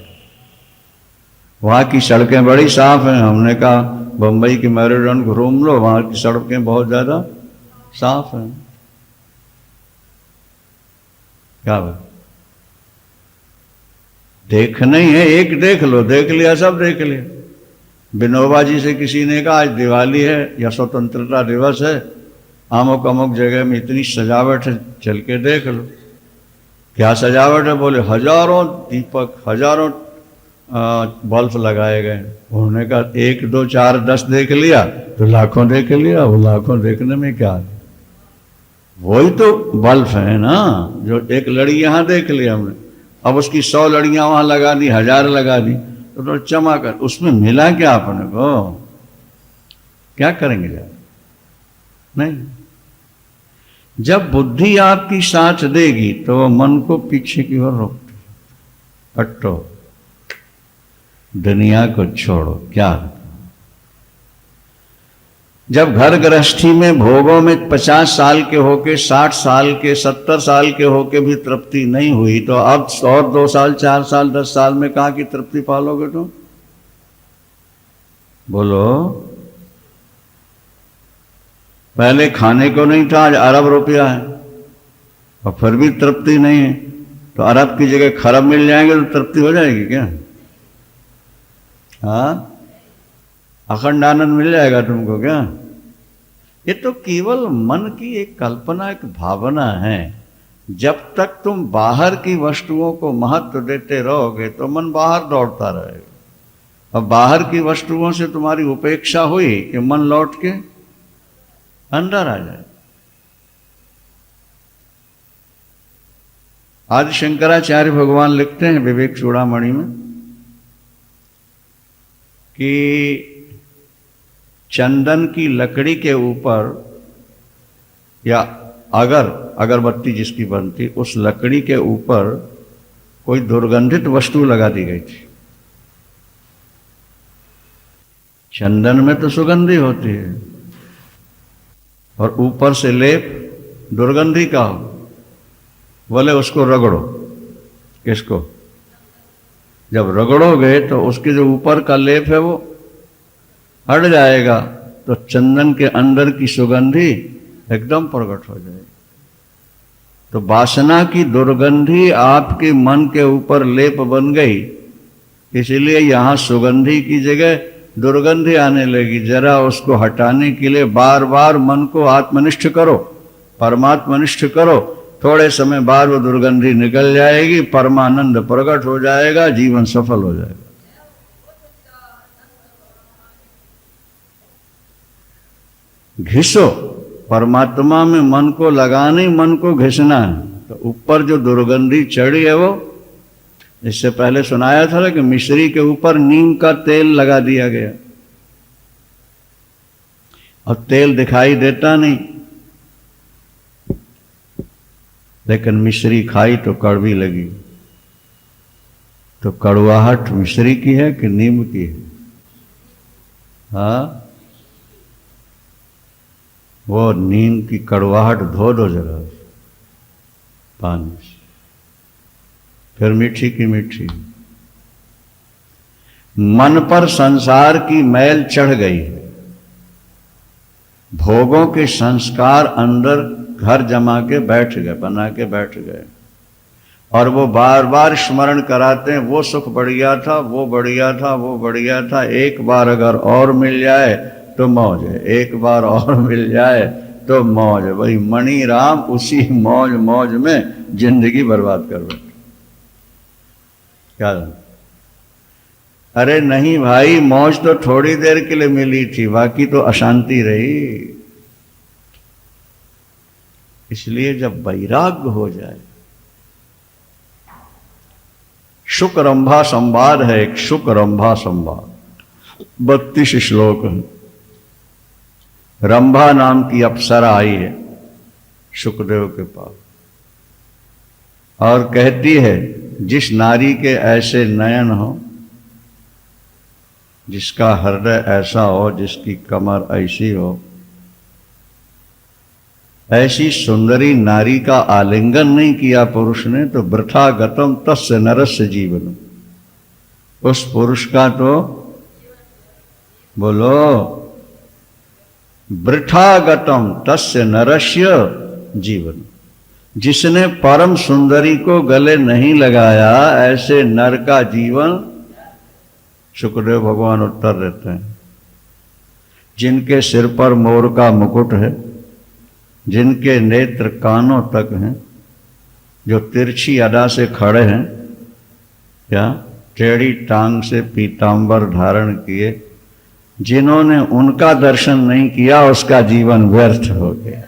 वहां की सड़कें बड़ी साफ हैं, हमने कहा बंबई की मैरिडन घूम लो, वहां की सड़कें बहुत ज्यादा साफ हैं। क्या बात, देखना ही है, एक देख लो, देख लिया सब देख लिया। विनोबा जी से किसी ने कहा आज दिवाली है या स्वतंत्रता दिवस है, अमुक अमुक जगह में इतनी सजावट है, चल के देख लो। क्या सजावट है? बोले हजारों दीपक, हजारों बल्ब लगाए गए। उन्होंने कहा 1 2 4 10 देख लिया तो लाखों देख लिया। वो लाखों देखने में क्या है, वही तो बल्ब है ना। जो एक लड़ी यहां देख लिया हमने, अब उसकी 100 लड़ियां वहां लगा दी, 1000 लगा दी, तो चमक, उसमें मिला क्या अपने को? क्या करेंगे यार? नहीं। जब बुद्धि आपकी साथ देगी तो वो मन को पीछे की ओर रोकती, हटो, दुनिया को छोड़ो। क्या जब घर गृहस्थी में भोगों में 50 साल के होके, 60 साल के, 70 साल के होके भी तृप्ति नहीं हुई, तो अब 100 2 साल 4 साल 10 साल में कहाँ की तृप्ति पालोगे तुम? बोलो। पहले खाने को नहीं था, आज अरब रुपया है और फिर भी तृप्ति नहीं है। तो अरब की जगह खरब मिल जाएंगे तो तृप्ति हो जाएगी क्या? हाँ, अखंड आनंद मिल जाएगा तुमको क्या? ये तो केवल मन की एक कल्पना, एक भावना है। जब तक तुम बाहर की वस्तुओं को महत्व देते रहोगे तो मन बाहर दौड़ता रहेगा, और बाहर की वस्तुओं से तुम्हारी उपेक्षा हुई कि मन लौट के अंदर आ जाए। आदि शंकराचार्य भगवान लिखते हैं विवेक चूड़ामणि में कि चंदन की लकड़ी के ऊपर, या अगर अगरबत्ती जिसकी बनती, उस लकड़ी के ऊपर कोई दुर्गंधित वस्तु लगा दी गई थी। चंदन में तो सुगंधी होती है, और ऊपर से लेप दुर्गंधी का हो। बोले उसको रगड़ो। किसको? जब रगड़ोगे तो उसके जो ऊपर का लेप है वो हट जाएगा, तो चंदन के अंदर की सुगंधी एकदम प्रकट हो जाएगी। तो वासना की दुर्गंधी आपके मन के ऊपर लेप बन गई, इसलिए यहां सुगंधी की जगह दुर्गंधी आने लगी। जरा उसको हटाने के लिए बार बार मन को आत्मनिष्ठ करो, परमात्मनिष्ठ करो। थोड़े समय बाद वो दुर्गंधी निकल जाएगी, परमानंद प्रकट हो जाएगा, जीवन सफल हो जाएगा। घिसो, परमात्मा में मन को लगाने, मन को घिसना है। तो ऊपर जो दुर्गंधी चढ़ी है, वो इससे पहले सुनाया था ना कि मिश्री के ऊपर नीम का तेल लगा दिया गया, और तेल दिखाई देता नहीं, लेकिन मिश्री खाई तो कड़वी लगी। तो कड़वाहट मिश्री की है कि नीम की है? हाँ, वो नीम की कड़वाहट धो दो जरा पानी से, फिर मीठी की मीठी। मन पर संसार की मैल चढ़ गई है, भोगों के संस्कार अंदर घर जमा के बैठ गए, बना के बैठ गए, और वो बार बार स्मरण कराते हैं वो सुख बढ़िया था, वो बढ़िया था, वो बढ़िया था, एक बार अगर और मिल जाए तो मौज है, एक बार और मिल जाए तो मौज है। भाई मणि राम उसी मौज मौज में जिंदगी बर्बाद कर बैठे। क्या? अरे नहीं भाई, मौज तो थोड़ी देर के लिए मिली थी, बाकी तो अशांति रही। इसलिए जब वैराग्य हो जाए, शुक रंभा संवाद है, एक शुक रंभा संवाद, 32 श्लोक है। रंभा नाम की अप्सरा आई है शुकदेव के पास, और कहती है जिस नारी के ऐसे नयन हो, जिसका हृदय ऐसा हो, जिसकी कमर ऐसी हो, ऐसी सुंदरी नारी का आलिंगन नहीं किया पुरुष ने तो वृथा गतम तस्य नरस्य जीवन, उस पुरुष का तो बोलो वृथा गतम तस्य नरस्य जीवन, जिसने परम सुंदरी को गले नहीं लगाया ऐसे नर का जीवन, सुखदेव भगवान उत्तर देते हैं, जिनके सिर पर मोर का मुकुट है, जिनके नेत्र कानों तक हैं, जो तिरछी अदा से खड़े हैं या टेढ़ी टांग से पीतांबर धारण किए, जिन्होंने उनका दर्शन नहीं किया उसका जीवन व्यर्थ हो गया।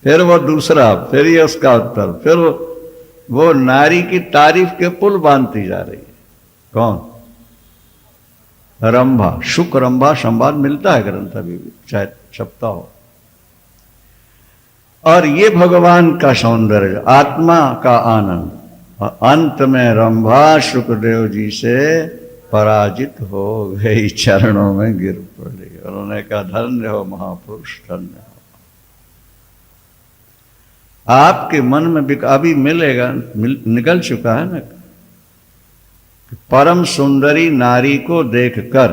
फिर वो दूसरा, फिर ये उसका उत्तर, फिर वो नारी की तारीफ के पुल बांधती जा रही है। कौन? रंभा। शुक रंभा संवाद मिलता है ग्रंथ अभी भी, चाहे छपता हो। और ये भगवान का सौंदर्य, आत्मा का आनंद। और अंत में रंभा शुकदेव जी से पराजित हो गई, चरणों में गिर पड़ी। उन्होंने कहा धन्य हो महापुरुष, धन्य हो। आपके मन में अभी मिलेगा, निकल चुका है ना, परम सुंदरी नारी को देखकर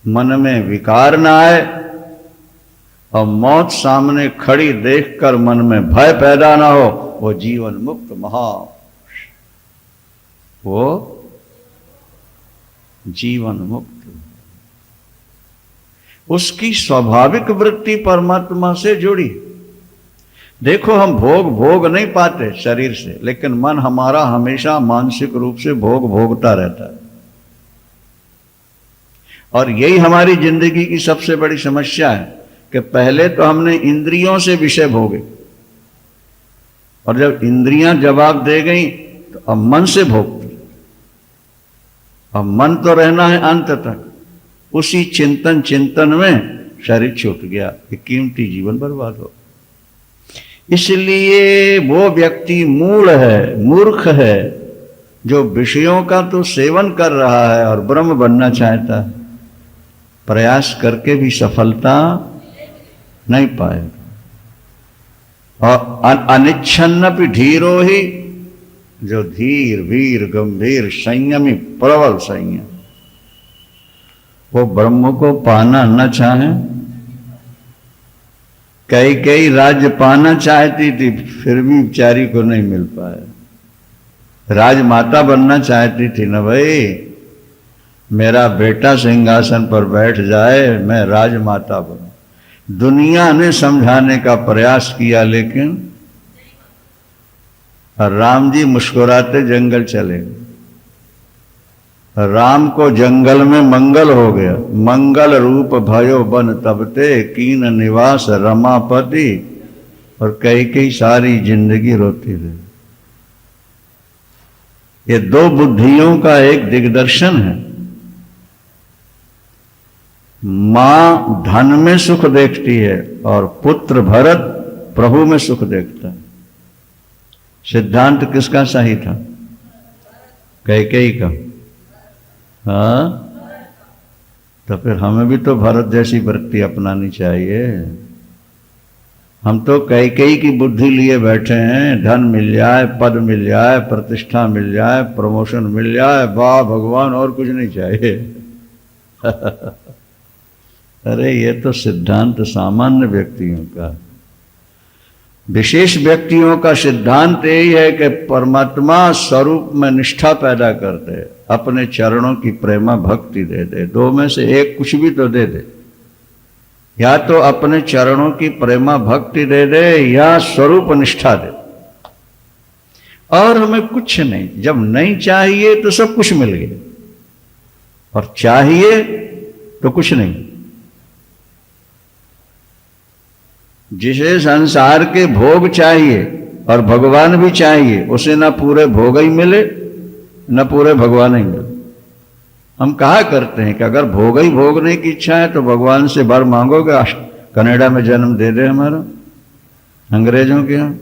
मन में विकार न आए और मौत सामने खड़ी देखकर मन में भय पैदा ना हो, वो जीवन मुक्त महापुरुष, वो जीवन मुक्त। उसकी स्वाभाविक वृत्ति परमात्मा से जुड़ी। देखो हम भोग नहीं पाते शरीर से, लेकिन मन हमारा हमेशा मानसिक रूप से भोगता रहता है। और यही हमारी जिंदगी की सबसे बड़ी समस्या है कि पहले तो हमने इंद्रियों से विषय भोगे, और जब इंद्रियां जवाब दे गई तो अब मन से भोगते। अब मन तो रहना है अंत तक, उसी चिंतन में शरीर छूट गया, एक कीमती जीवन बर्बाद हो। इसलिए वो व्यक्ति मूर्ख है जो विषयों का तो सेवन कर रहा है और ब्रह्म बनना चाहता है, प्रयास करके भी सफलता नहीं पाएगा। और अनिच्छन्नपि धीरो ही, जो धीर वीर गंभीर संयमी प्रबल संयम, वो ब्रह्म को पाना न चाहे। कई राज्य पाना चाहती थी, फिर भी बेचारी को नहीं मिल पाया। राजमाता बनना चाहती थी ना भाई, मेरा बेटा सिंहासन पर बैठ जाए, मैं राजमाता बनूं। दुनिया ने समझाने का प्रयास किया, लेकिन राम जी मुस्कुराते जंगल चले गए। राम को जंगल में मंगल हो गया, मंगल रूप भयो बन तबते, कीन निवास रमापति, और कई सारी जिंदगी रोती रही। ये दो बुद्धियों का एक दिग्दर्शन है। मां धन में सुख देखती है और पुत्र भरत प्रभु में सुख देखता है। सिद्धांत किसका सही था? कैकेयी का। हाँ, तो फिर हमें भी तो भरत जैसी वृत्ति अपनानी चाहिए। हम तो कैकेयी की बुद्धि लिए बैठे हैं, धन मिल जाए, पद मिल जाए, प्रतिष्ठा मिल जाए, प्रमोशन मिल जाए, वाह भगवान और कुछ नहीं चाहिए। अरे ये तो सिद्धांत सामान्य व्यक्तियों का। विशेष व्यक्तियों का सिद्धांत यही है कि परमात्मा स्वरूप में निष्ठा पैदा कर दे, अपने चरणों की प्रेमा भक्ति दे दे। दो में से एक कुछ भी तो दे दे, या तो अपने चरणों की प्रेमा भक्ति दे दे या स्वरूप निष्ठा दे। और हमें कुछ नहीं, जब नहीं चाहिए तो सब कुछ मिल गया, और चाहिए तो कुछ नहीं। जिसे संसार के भोग चाहिए और भगवान भी चाहिए, उसे ना पूरे भोग ही मिले न पूरे भगवान ही मिले। हम कहा करते हैं कि अगर भोग ही भोगने की इच्छा है तो भगवान से वर मांगोगे, कनाडा में जन्म दे दे हमारा, अंग्रेजों के यहाँ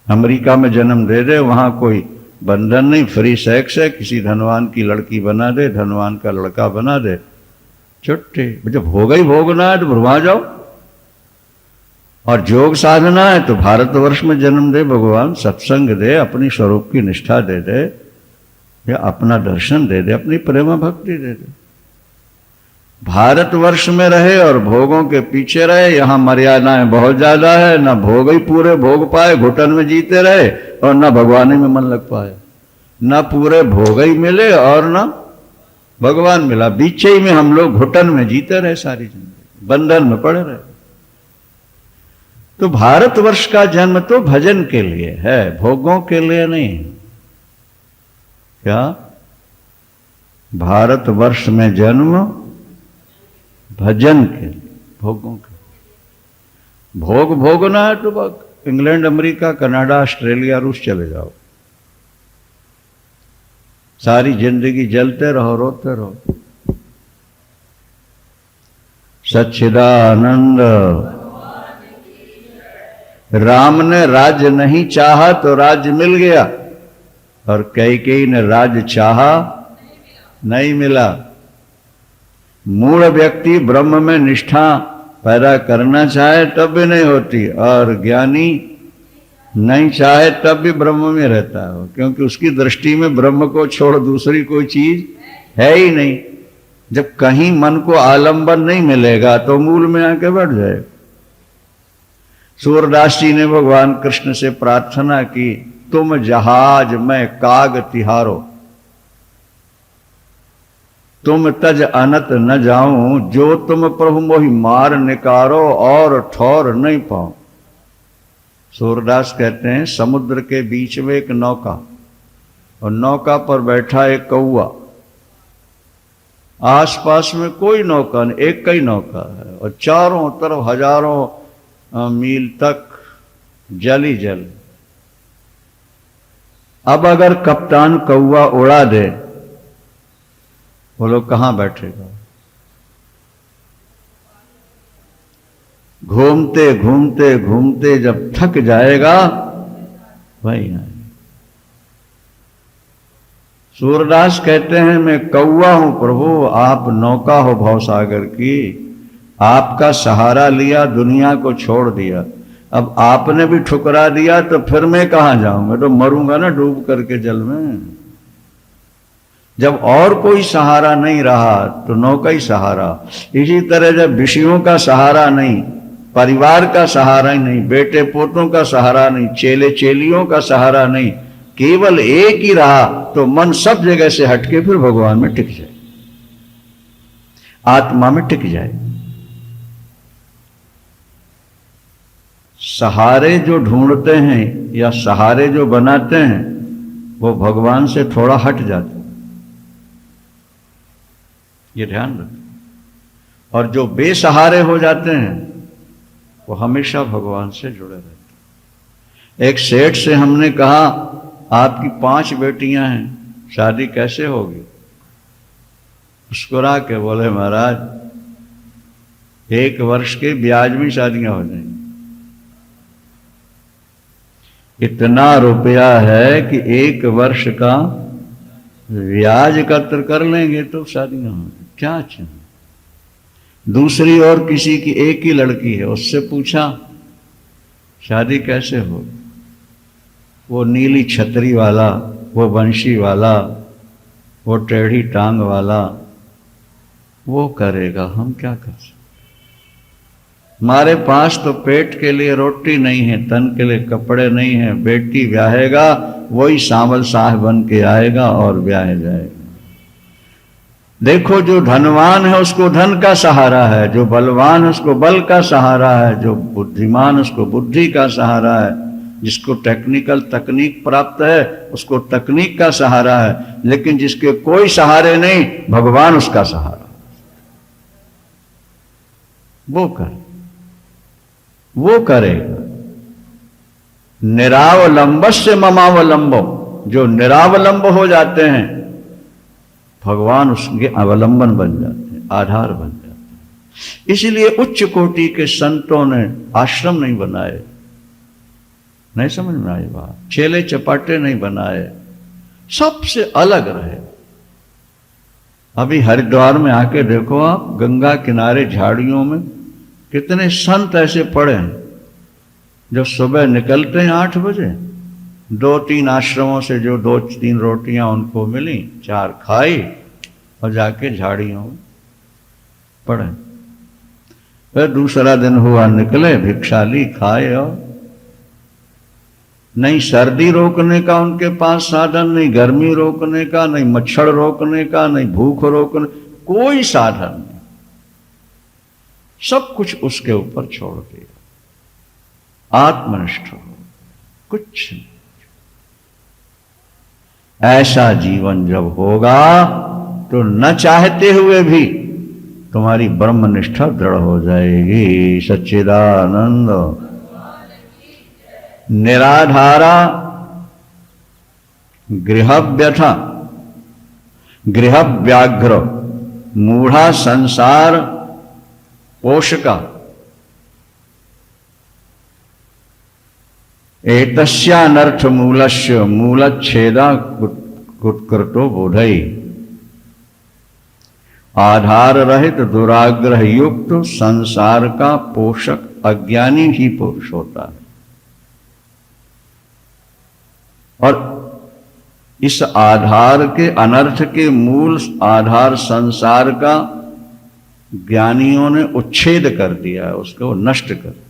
अमेरिका में जन्म दे दे, वहां कोई बंधन नहीं, फ्री सेक्स है, किसी धनवान की लड़की बना दे, धनवान का लड़का बना दे, छुट्टी। जब भोग ही भोगना है तो वहां जाओ। और योग साधना है तो भारतवर्ष में जन्म दे भगवान, सत्संग दे, अपनी स्वरूप की निष्ठा दे दे, या अपना दर्शन दे दे, अपनी प्रेमा भक्ति दे दे। भारतवर्ष में रहे और भोगों के पीछे रहे, यहां मर्यादाएं बहुत ज्यादा है, ना भोग ही पूरे भोग पाए, घुटन में जीते रहे, और ना भगवान में मन लग पाए, ना पूरे भोग ही मिले और ना भगवान मिला, बीच ही में हम लोग घुटन में जीते रहे, सारी जिंदगी बंधन में पड़े रहे। तो भारतवर्ष का जन्म तो भजन के लिए है, भोगों के लिए नहीं। क्या भारतवर्ष में जन्म भजन के लिए, भोगों के लिए। भोग भोगना है तो बस इंग्लैंड, अमेरिका, कनाडा, ऑस्ट्रेलिया, रूस चले जाओ, सारी जिंदगी जलते रहो, रोते रहो। सच्चिदानंद। राम ने राज्य नहीं चाहा तो राज्य मिल गया, और कैकेयी ने राज्य चाहा नहीं मिला। मूढ़ व्यक्ति ब्रह्म में निष्ठा पैदा करना चाहे तब भी नहीं होती, और ज्ञानी नहीं चाहे तब भी ब्रह्म में रहता है, क्योंकि उसकी दृष्टि में ब्रह्म को छोड़ दूसरी कोई चीज है ही नहीं। जब कहीं मन को आलंबन नहीं मिलेगा तो मूल में आके बैठ जाए। सूरदास जी ने भगवान कृष्ण से प्रार्थना की, तुम जहाज मैं काग तिहारो, तुम तज अनत न जाऊं, जो तुम प्रभु मोहि मार निकारो, और ठौर नहीं पाऊं। सूरदास कहते हैं, समुद्र के बीच में एक नौका, और नौका पर बैठा एक कौआ, आसपास में कोई नौका नहीं, एक ही नौका है, और चारों तरफ हजारों मील तक जल ही जल। अब अगर कप्तान कौआ उड़ा दे, वो लोग कहां बैठेगा? घूमते घूमते घूमते जब थक जाएगा वही आए। सूरदास कहते हैं, मैं कौआ हूं प्रभु, आप नौका हो भवसागर की, आपका सहारा लिया, दुनिया को छोड़ दिया, अब आपने भी ठुकरा दिया तो फिर मैं कहां जाऊं? मैं तो मरूंगा ना डूब करके जल में। जब और कोई सहारा नहीं रहा तो नौका ही सहारा। इसी तरह जब विषयों का सहारा नहीं, परिवार का सहारा ही नहीं, बेटे पोतों का सहारा नहीं, चेले चेलियों का सहारा नहीं, केवल एक ही रहा, तो मन सब जगह से हटके फिर भगवान में टिक जाए, आत्मा में टिक जाए। सहारे जो ढूंढते हैं या सहारे जो बनाते हैं वो भगवान से थोड़ा हट जाते हैं, ये ध्यान रखें। और जो बेसहारे हो जाते हैं वो हमेशा भगवान से जुड़े रहते हैं। एक सेठ से हमने कहा, आपकी 5 बेटियां हैं, शादी कैसे होगी? मुस्कुरा के बोले, महाराज 1 वर्ष के ब्याज में शादियां हो जाएंगी। इतना रुपया है कि 1 वर्ष का ब्याज एकत्र कर लेंगे तो शादियां होंगी। क्या चाहिए? दूसरी और किसी की एक ही लड़की है, उससे पूछा शादी कैसे हो? वो नीली छतरी वाला, वो बंशी वाला, वो टेढ़ी टांग वाला, वो करेगा, हम क्या कर सकते? हमारे पास तो पेट के लिए रोटी नहीं है, तन के लिए कपड़े नहीं है। बेटी ब्याहेगा वही सांवल साह बन के आएगा और ब्याह जाएगा। देखो, जो धनवान है उसको धन का सहारा है, जो बलवान है उसको बल का सहारा है, जो बुद्धिमान उसको बुद्धि का सहारा है, जिसको टेक्निकल तकनीक प्राप्त है उसको तकनीक का सहारा है, लेकिन जिसके कोई सहारे नहीं, भगवान उसका सहारा। वो करेगा। निरावलंबस्य ममावलंबो, जो निरावलंब हो जाते हैं भगवान उसके अवलंबन बन जाते हैं, आधार बन जाते हैं। इसलिए उच्च कोटि के संतों ने आश्रम नहीं बनाए, नहीं समझ में आई बात, चेले चपाटे नहीं बनाए, सबसे अलग रहे। अभी हरिद्वार में आके देखो आप, गंगा किनारे झाड़ियों में कितने संत ऐसे पड़े हैं जो सुबह निकलते हैं 8 बजे, 2-3 आश्रमों से जो 2-3 रोटियां उनको मिली, 4 खाई और जाके झाड़ियों में पड़े। फिर दूसरा दिन हुआ, निकले, भिक्षा ली, खाए, और नहीं सर्दी रोकने का उनके पास साधन, नहीं गर्मी रोकने का, नहीं मच्छर रोकने का, नहीं भूख रोकने, कोई साधन नहीं, सब कुछ उसके ऊपर छोड़ दिया, आत्मनिष्ठ हो, कुछ नहीं। ऐसा जीवन जब होगा तो न चाहते हुए भी तुम्हारी ब्रह्मनिष्ठा दृढ़ हो जाएगी। सच्चिदानंद। निराधारा गृहव्यथा गृहव्याघ्र मूढ़ा संसार पोषका एतस्यानर्थ मूलस्य मूलच्छेदा कुत्कृतो बोधई। आधार रहित दुराग्रह युक्त संसार का पोषक अज्ञानी ही पुरुष होता है, और इस आधार के अनर्थ के मूल आधार संसार का ज्ञानियों ने उच्छेद कर दिया है, उसको नष्ट कर दिया।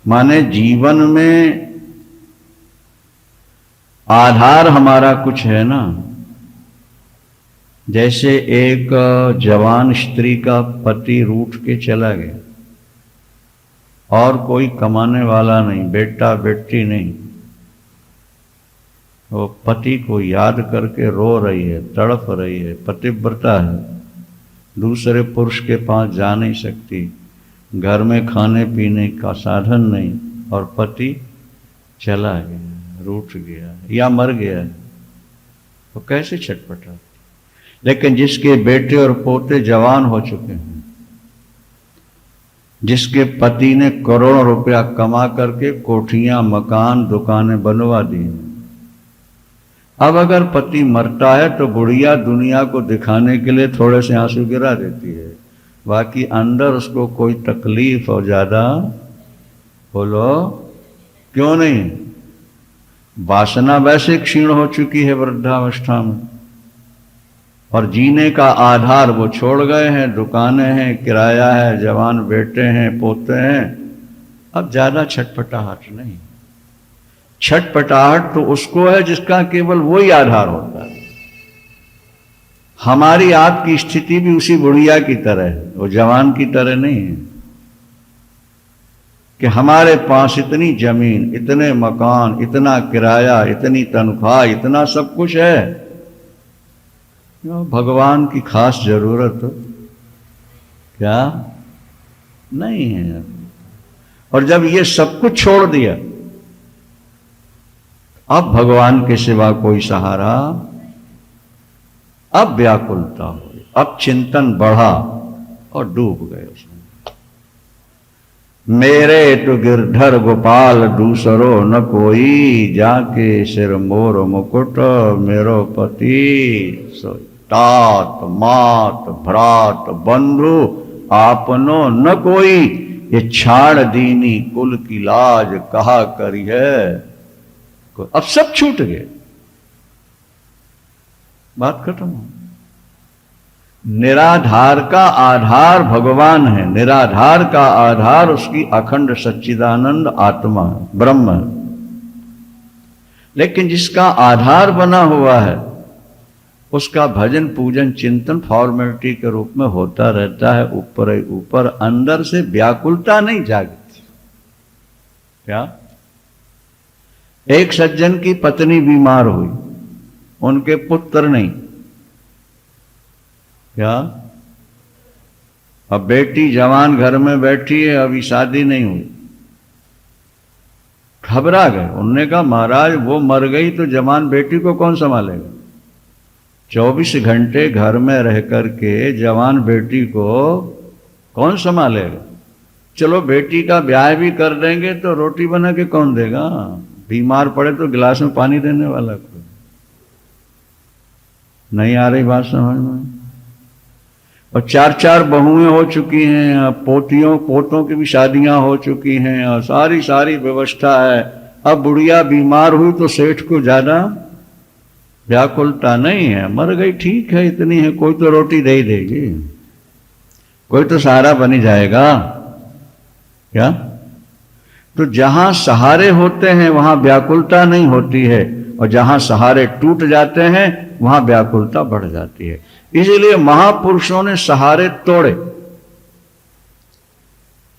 माने जीवन में आधार हमारा कुछ है ना। जैसे एक जवान स्त्री का पति रूठ के चला गया और कोई कमाने वाला नहीं, बेटा बेटी नहीं, वो पति को याद करके रो रही है, तड़प रही है, पतिव्रता है, दूसरे पुरुष के पास जा नहीं सकती, घर में खाने पीने का साधन नहीं, और पति चला गया, रूठ गया या मर गया, तो कैसे छटपटा। लेकिन जिसके बेटे और पोते जवान हो चुके हैं, जिसके पति ने करोड़ों रुपया कमा करके कोठियां, मकान, दुकानें बनवा दी, अब अगर पति मरता है तो बुढ़िया दुनिया को दिखाने के लिए थोड़े से आंसू गिरा देती है, बाकी अंदर उसको कोई तकलीफ और ज्यादा, बोलो क्यों नहीं? वासना वैसे क्षीण हो चुकी है वृद्धावस्था में, और जीने का आधार वो छोड़ गए हैं, दुकानें हैं, किराया है, जवान बेटे हैं, पोते हैं, अब ज्यादा छटपटाहट नहीं। छटपटाहट तो उसको है जिसका केवल वही आधार होता है। हमारी आपकी स्थिति भी उसी बुढ़िया की तरह है, वो जवान की तरह नहीं है कि हमारे पास इतनी जमीन, इतने मकान, इतना किराया, इतनी तनख्वाह, इतना सब कुछ है, भगवान की खास जरूरत क्या नहीं है। और जब ये सब कुछ छोड़ दिया, अब भगवान के सिवा कोई सहारा, अब व्याकुलता हुई, अब चिंतन बढ़ा और डूब गए उसमें। मेरे तो गिरधर गोपाल दूसरो न कोई, जाके सिर मोर मुकुट मेरो पति सोई। तात मात भ्रात बंधु आपनो न कोई, ये छाड़ दीनी कुल की लाज कहा करी है। अब सब छूट गए, बात खत्म हो। निराधार का आधार भगवान है, निराधार का आधार उसकी अखंड सच्चिदानंद आत्मा ब्रह्म है। लेकिन जिसका आधार बना हुआ है उसका भजन पूजन चिंतन फॉर्मेलिटी के रूप में होता रहता है, ऊपर ही ऊपर, अंदर से व्याकुलता नहीं जागती। क्या? एक सज्जन की पत्नी बीमार हुई, उनके पुत्र नहीं, क्या? अब बेटी जवान घर में बैठी है, अभी शादी नहीं हुई, घबरा गए। उन्होंने कहा महाराज वो मर गई तो जवान बेटी को कौन संभालेगा? 24 घंटे घर में रह करके जवान बेटी को कौन संभालेगा? चलो बेटी का ब्याह भी कर देंगे तो रोटी बना के कौन देगा? बीमार पड़े तो गिलास में पानी देने वाला कोई नहीं। आ रही बात समझ में? और 4-4 बहुएं हो चुकी हैं, पोतियों पोतों की भी शादियां हो चुकी हैं, और सारी व्यवस्था है। अब बुढ़िया बीमार हुई तो सेठ को ज्यादा व्याकुलता नहीं है, मर गई ठीक है, इतनी है, कोई तो रोटी दे ही देगी। कोई तो सहारा बन ही जाएगा क्या? तो जहां सहारे होते हैं वहां व्याकुलता नहीं होती है, और जहां सहारे टूट जाते हैं वहां व्याकुलता बढ़ जाती है। इसलिए महापुरुषों ने सहारे तोड़े।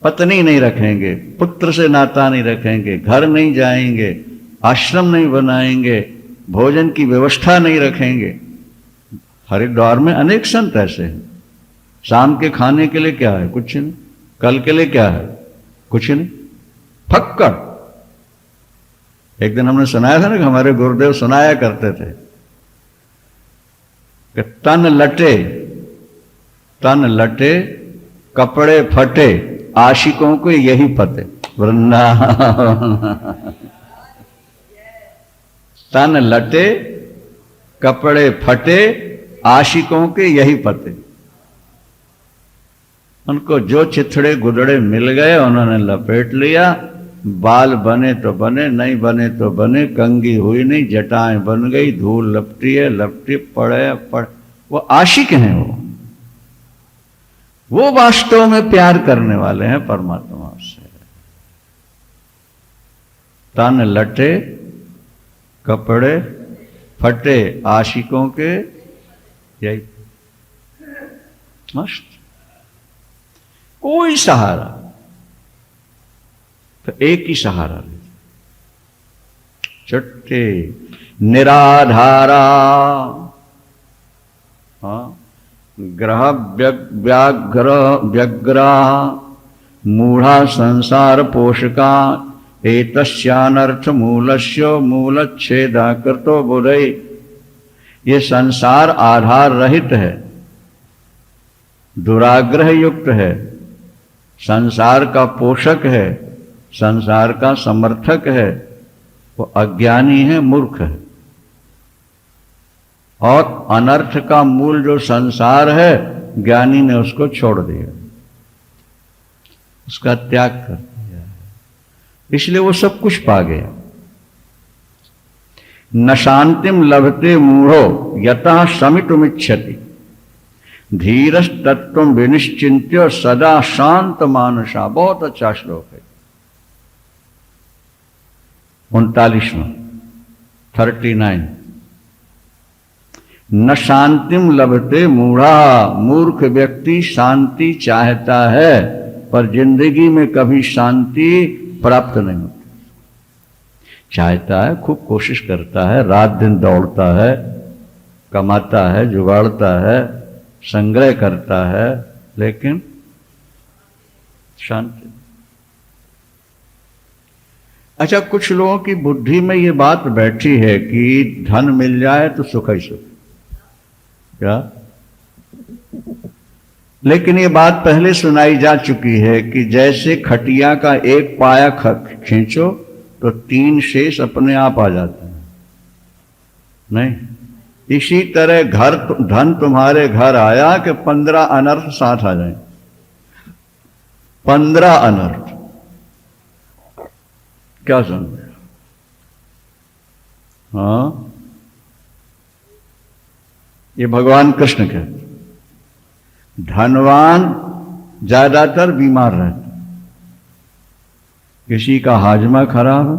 पत्नी नहीं रखेंगे, पुत्र से नाता नहीं रखेंगे, घर नहीं जाएंगे, आश्रम नहीं बनाएंगे, भोजन की व्यवस्था नहीं रखेंगे। हरिद्वार में अनेक संत ऐसे हैं। शाम के खाने के लिए क्या है? कुछ नहीं। कल के लिए क्या है? कुछ नहीं। फक्कड़। एक दिन हमने सुनाया था ना कि हमारे गुरुदेव सुनाया करते थे कि तन लटे कपड़े फटे, आशिकों को यही पते। वृंदावन। तन लटे कपड़े फटे, आशिकों के यही पते। उनको जो चिथड़े गुदड़े मिल गए उन्होंने लपेट लिया। बाल बने तो बने, नहीं बने तो बने, कंघी हुई नहीं, जटाएं बन गई, धूल लपटी है, लपटी पड़े। वो आशिक हैं। वो वास्तव में प्यार करने वाले हैं परमात्मा से। तन लटे कपड़े फटे, आशिकों के यही। मस्त। कोई सहारा, तो एक ही सहारा ले, चट्टे निराधारा। हाँ, ग्रह व्यग्रा मूढ़ा संसार पोषका, एतस्यानर्थ मूलस्य मूलच्छेदा कृतो बुधै। ये संसार आधार रहित है, दुराग्रह युक्त है, संसार का पोषक है, संसार का समर्थक है। वो अज्ञानी है, मूर्ख है। और अनर्थ का मूल जो संसार है, ज्ञानी ने उसको छोड़ दिया, उसका त्याग कर दिया, इसलिए वो सब कुछ पा गया। न शांतिम लभते मूढ़ो यतः शमितुमिच्छति, धीरस तत्व विनिश्चिंत्य सदा शांत मानसा। बहुत अच्छा श्लोक है। 39वां 39। न शांतिम लभते मूढ़ा, मूर्ख व्यक्ति शांति चाहता है पर जिंदगी में कभी शांति प्राप्त नहीं होती। चाहता है, खूब कोशिश करता है, रात दिन दौड़ता है, कमाता है, जुगाड़ता है, संग्रह करता है, लेकिन शांति। अच्छा, कुछ लोगों की बुद्धि में ये बात बैठी है कि धन मिल जाए तो सुख ही सुख। क्या? लेकिन ये बात पहले सुनाई जा चुकी है कि जैसे खटिया का एक पाया खींचो तो 3 शेष अपने आप आ जाते हैं। नहीं, इसी तरह धन तुम्हारे घर आया कि 15 अनर्थ साथ आ जाए। 15 अनर्थ। क्या समझे? हाँ, ये भगवान कृष्ण कहते। धनवान ज्यादातर बीमार रहता, किसी का हाजमा खराब है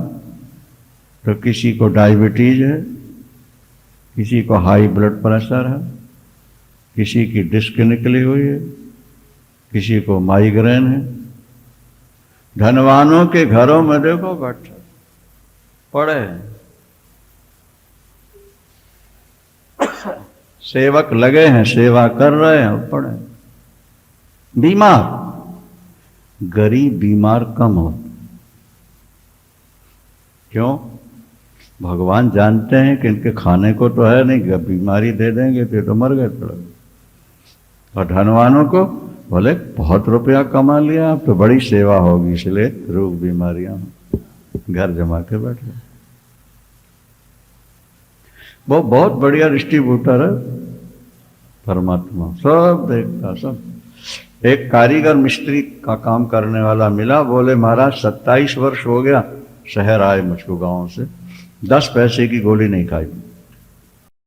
तो किसी को डायबिटीज है, किसी को हाई ब्लड प्रेशर है, किसी की डिस्क निकली हुई है, किसी को माइग्रेन है। धनवानों के घरों में देखो बैठे पड़े हैं, सेवक लगे हैं, सेवा कर रहे हैं, पड़े बीमार। गरीब बीमार कम होते। क्यों? भगवान जानते हैं कि इनके खाने को तो है नहीं, बीमारी दे देंगे तो मर गए थोड़ा। और धनवानों को बोले बहुत रुपया कमा लिया, अब तो बड़ी सेवा होगी, इसलिए रोग बीमारियां घर जमा के बैठे। वो बहुत बढ़िया डिस्ट्रीब्यूटर है परमात्मा, सब देखता सब। एक कारीगर मिस्त्री का काम करने वाला मिला, बोले महाराज 27 वर्ष हो गया, शहर आए मुझको गांव से, 10 पैसे की गोली नहीं खाई।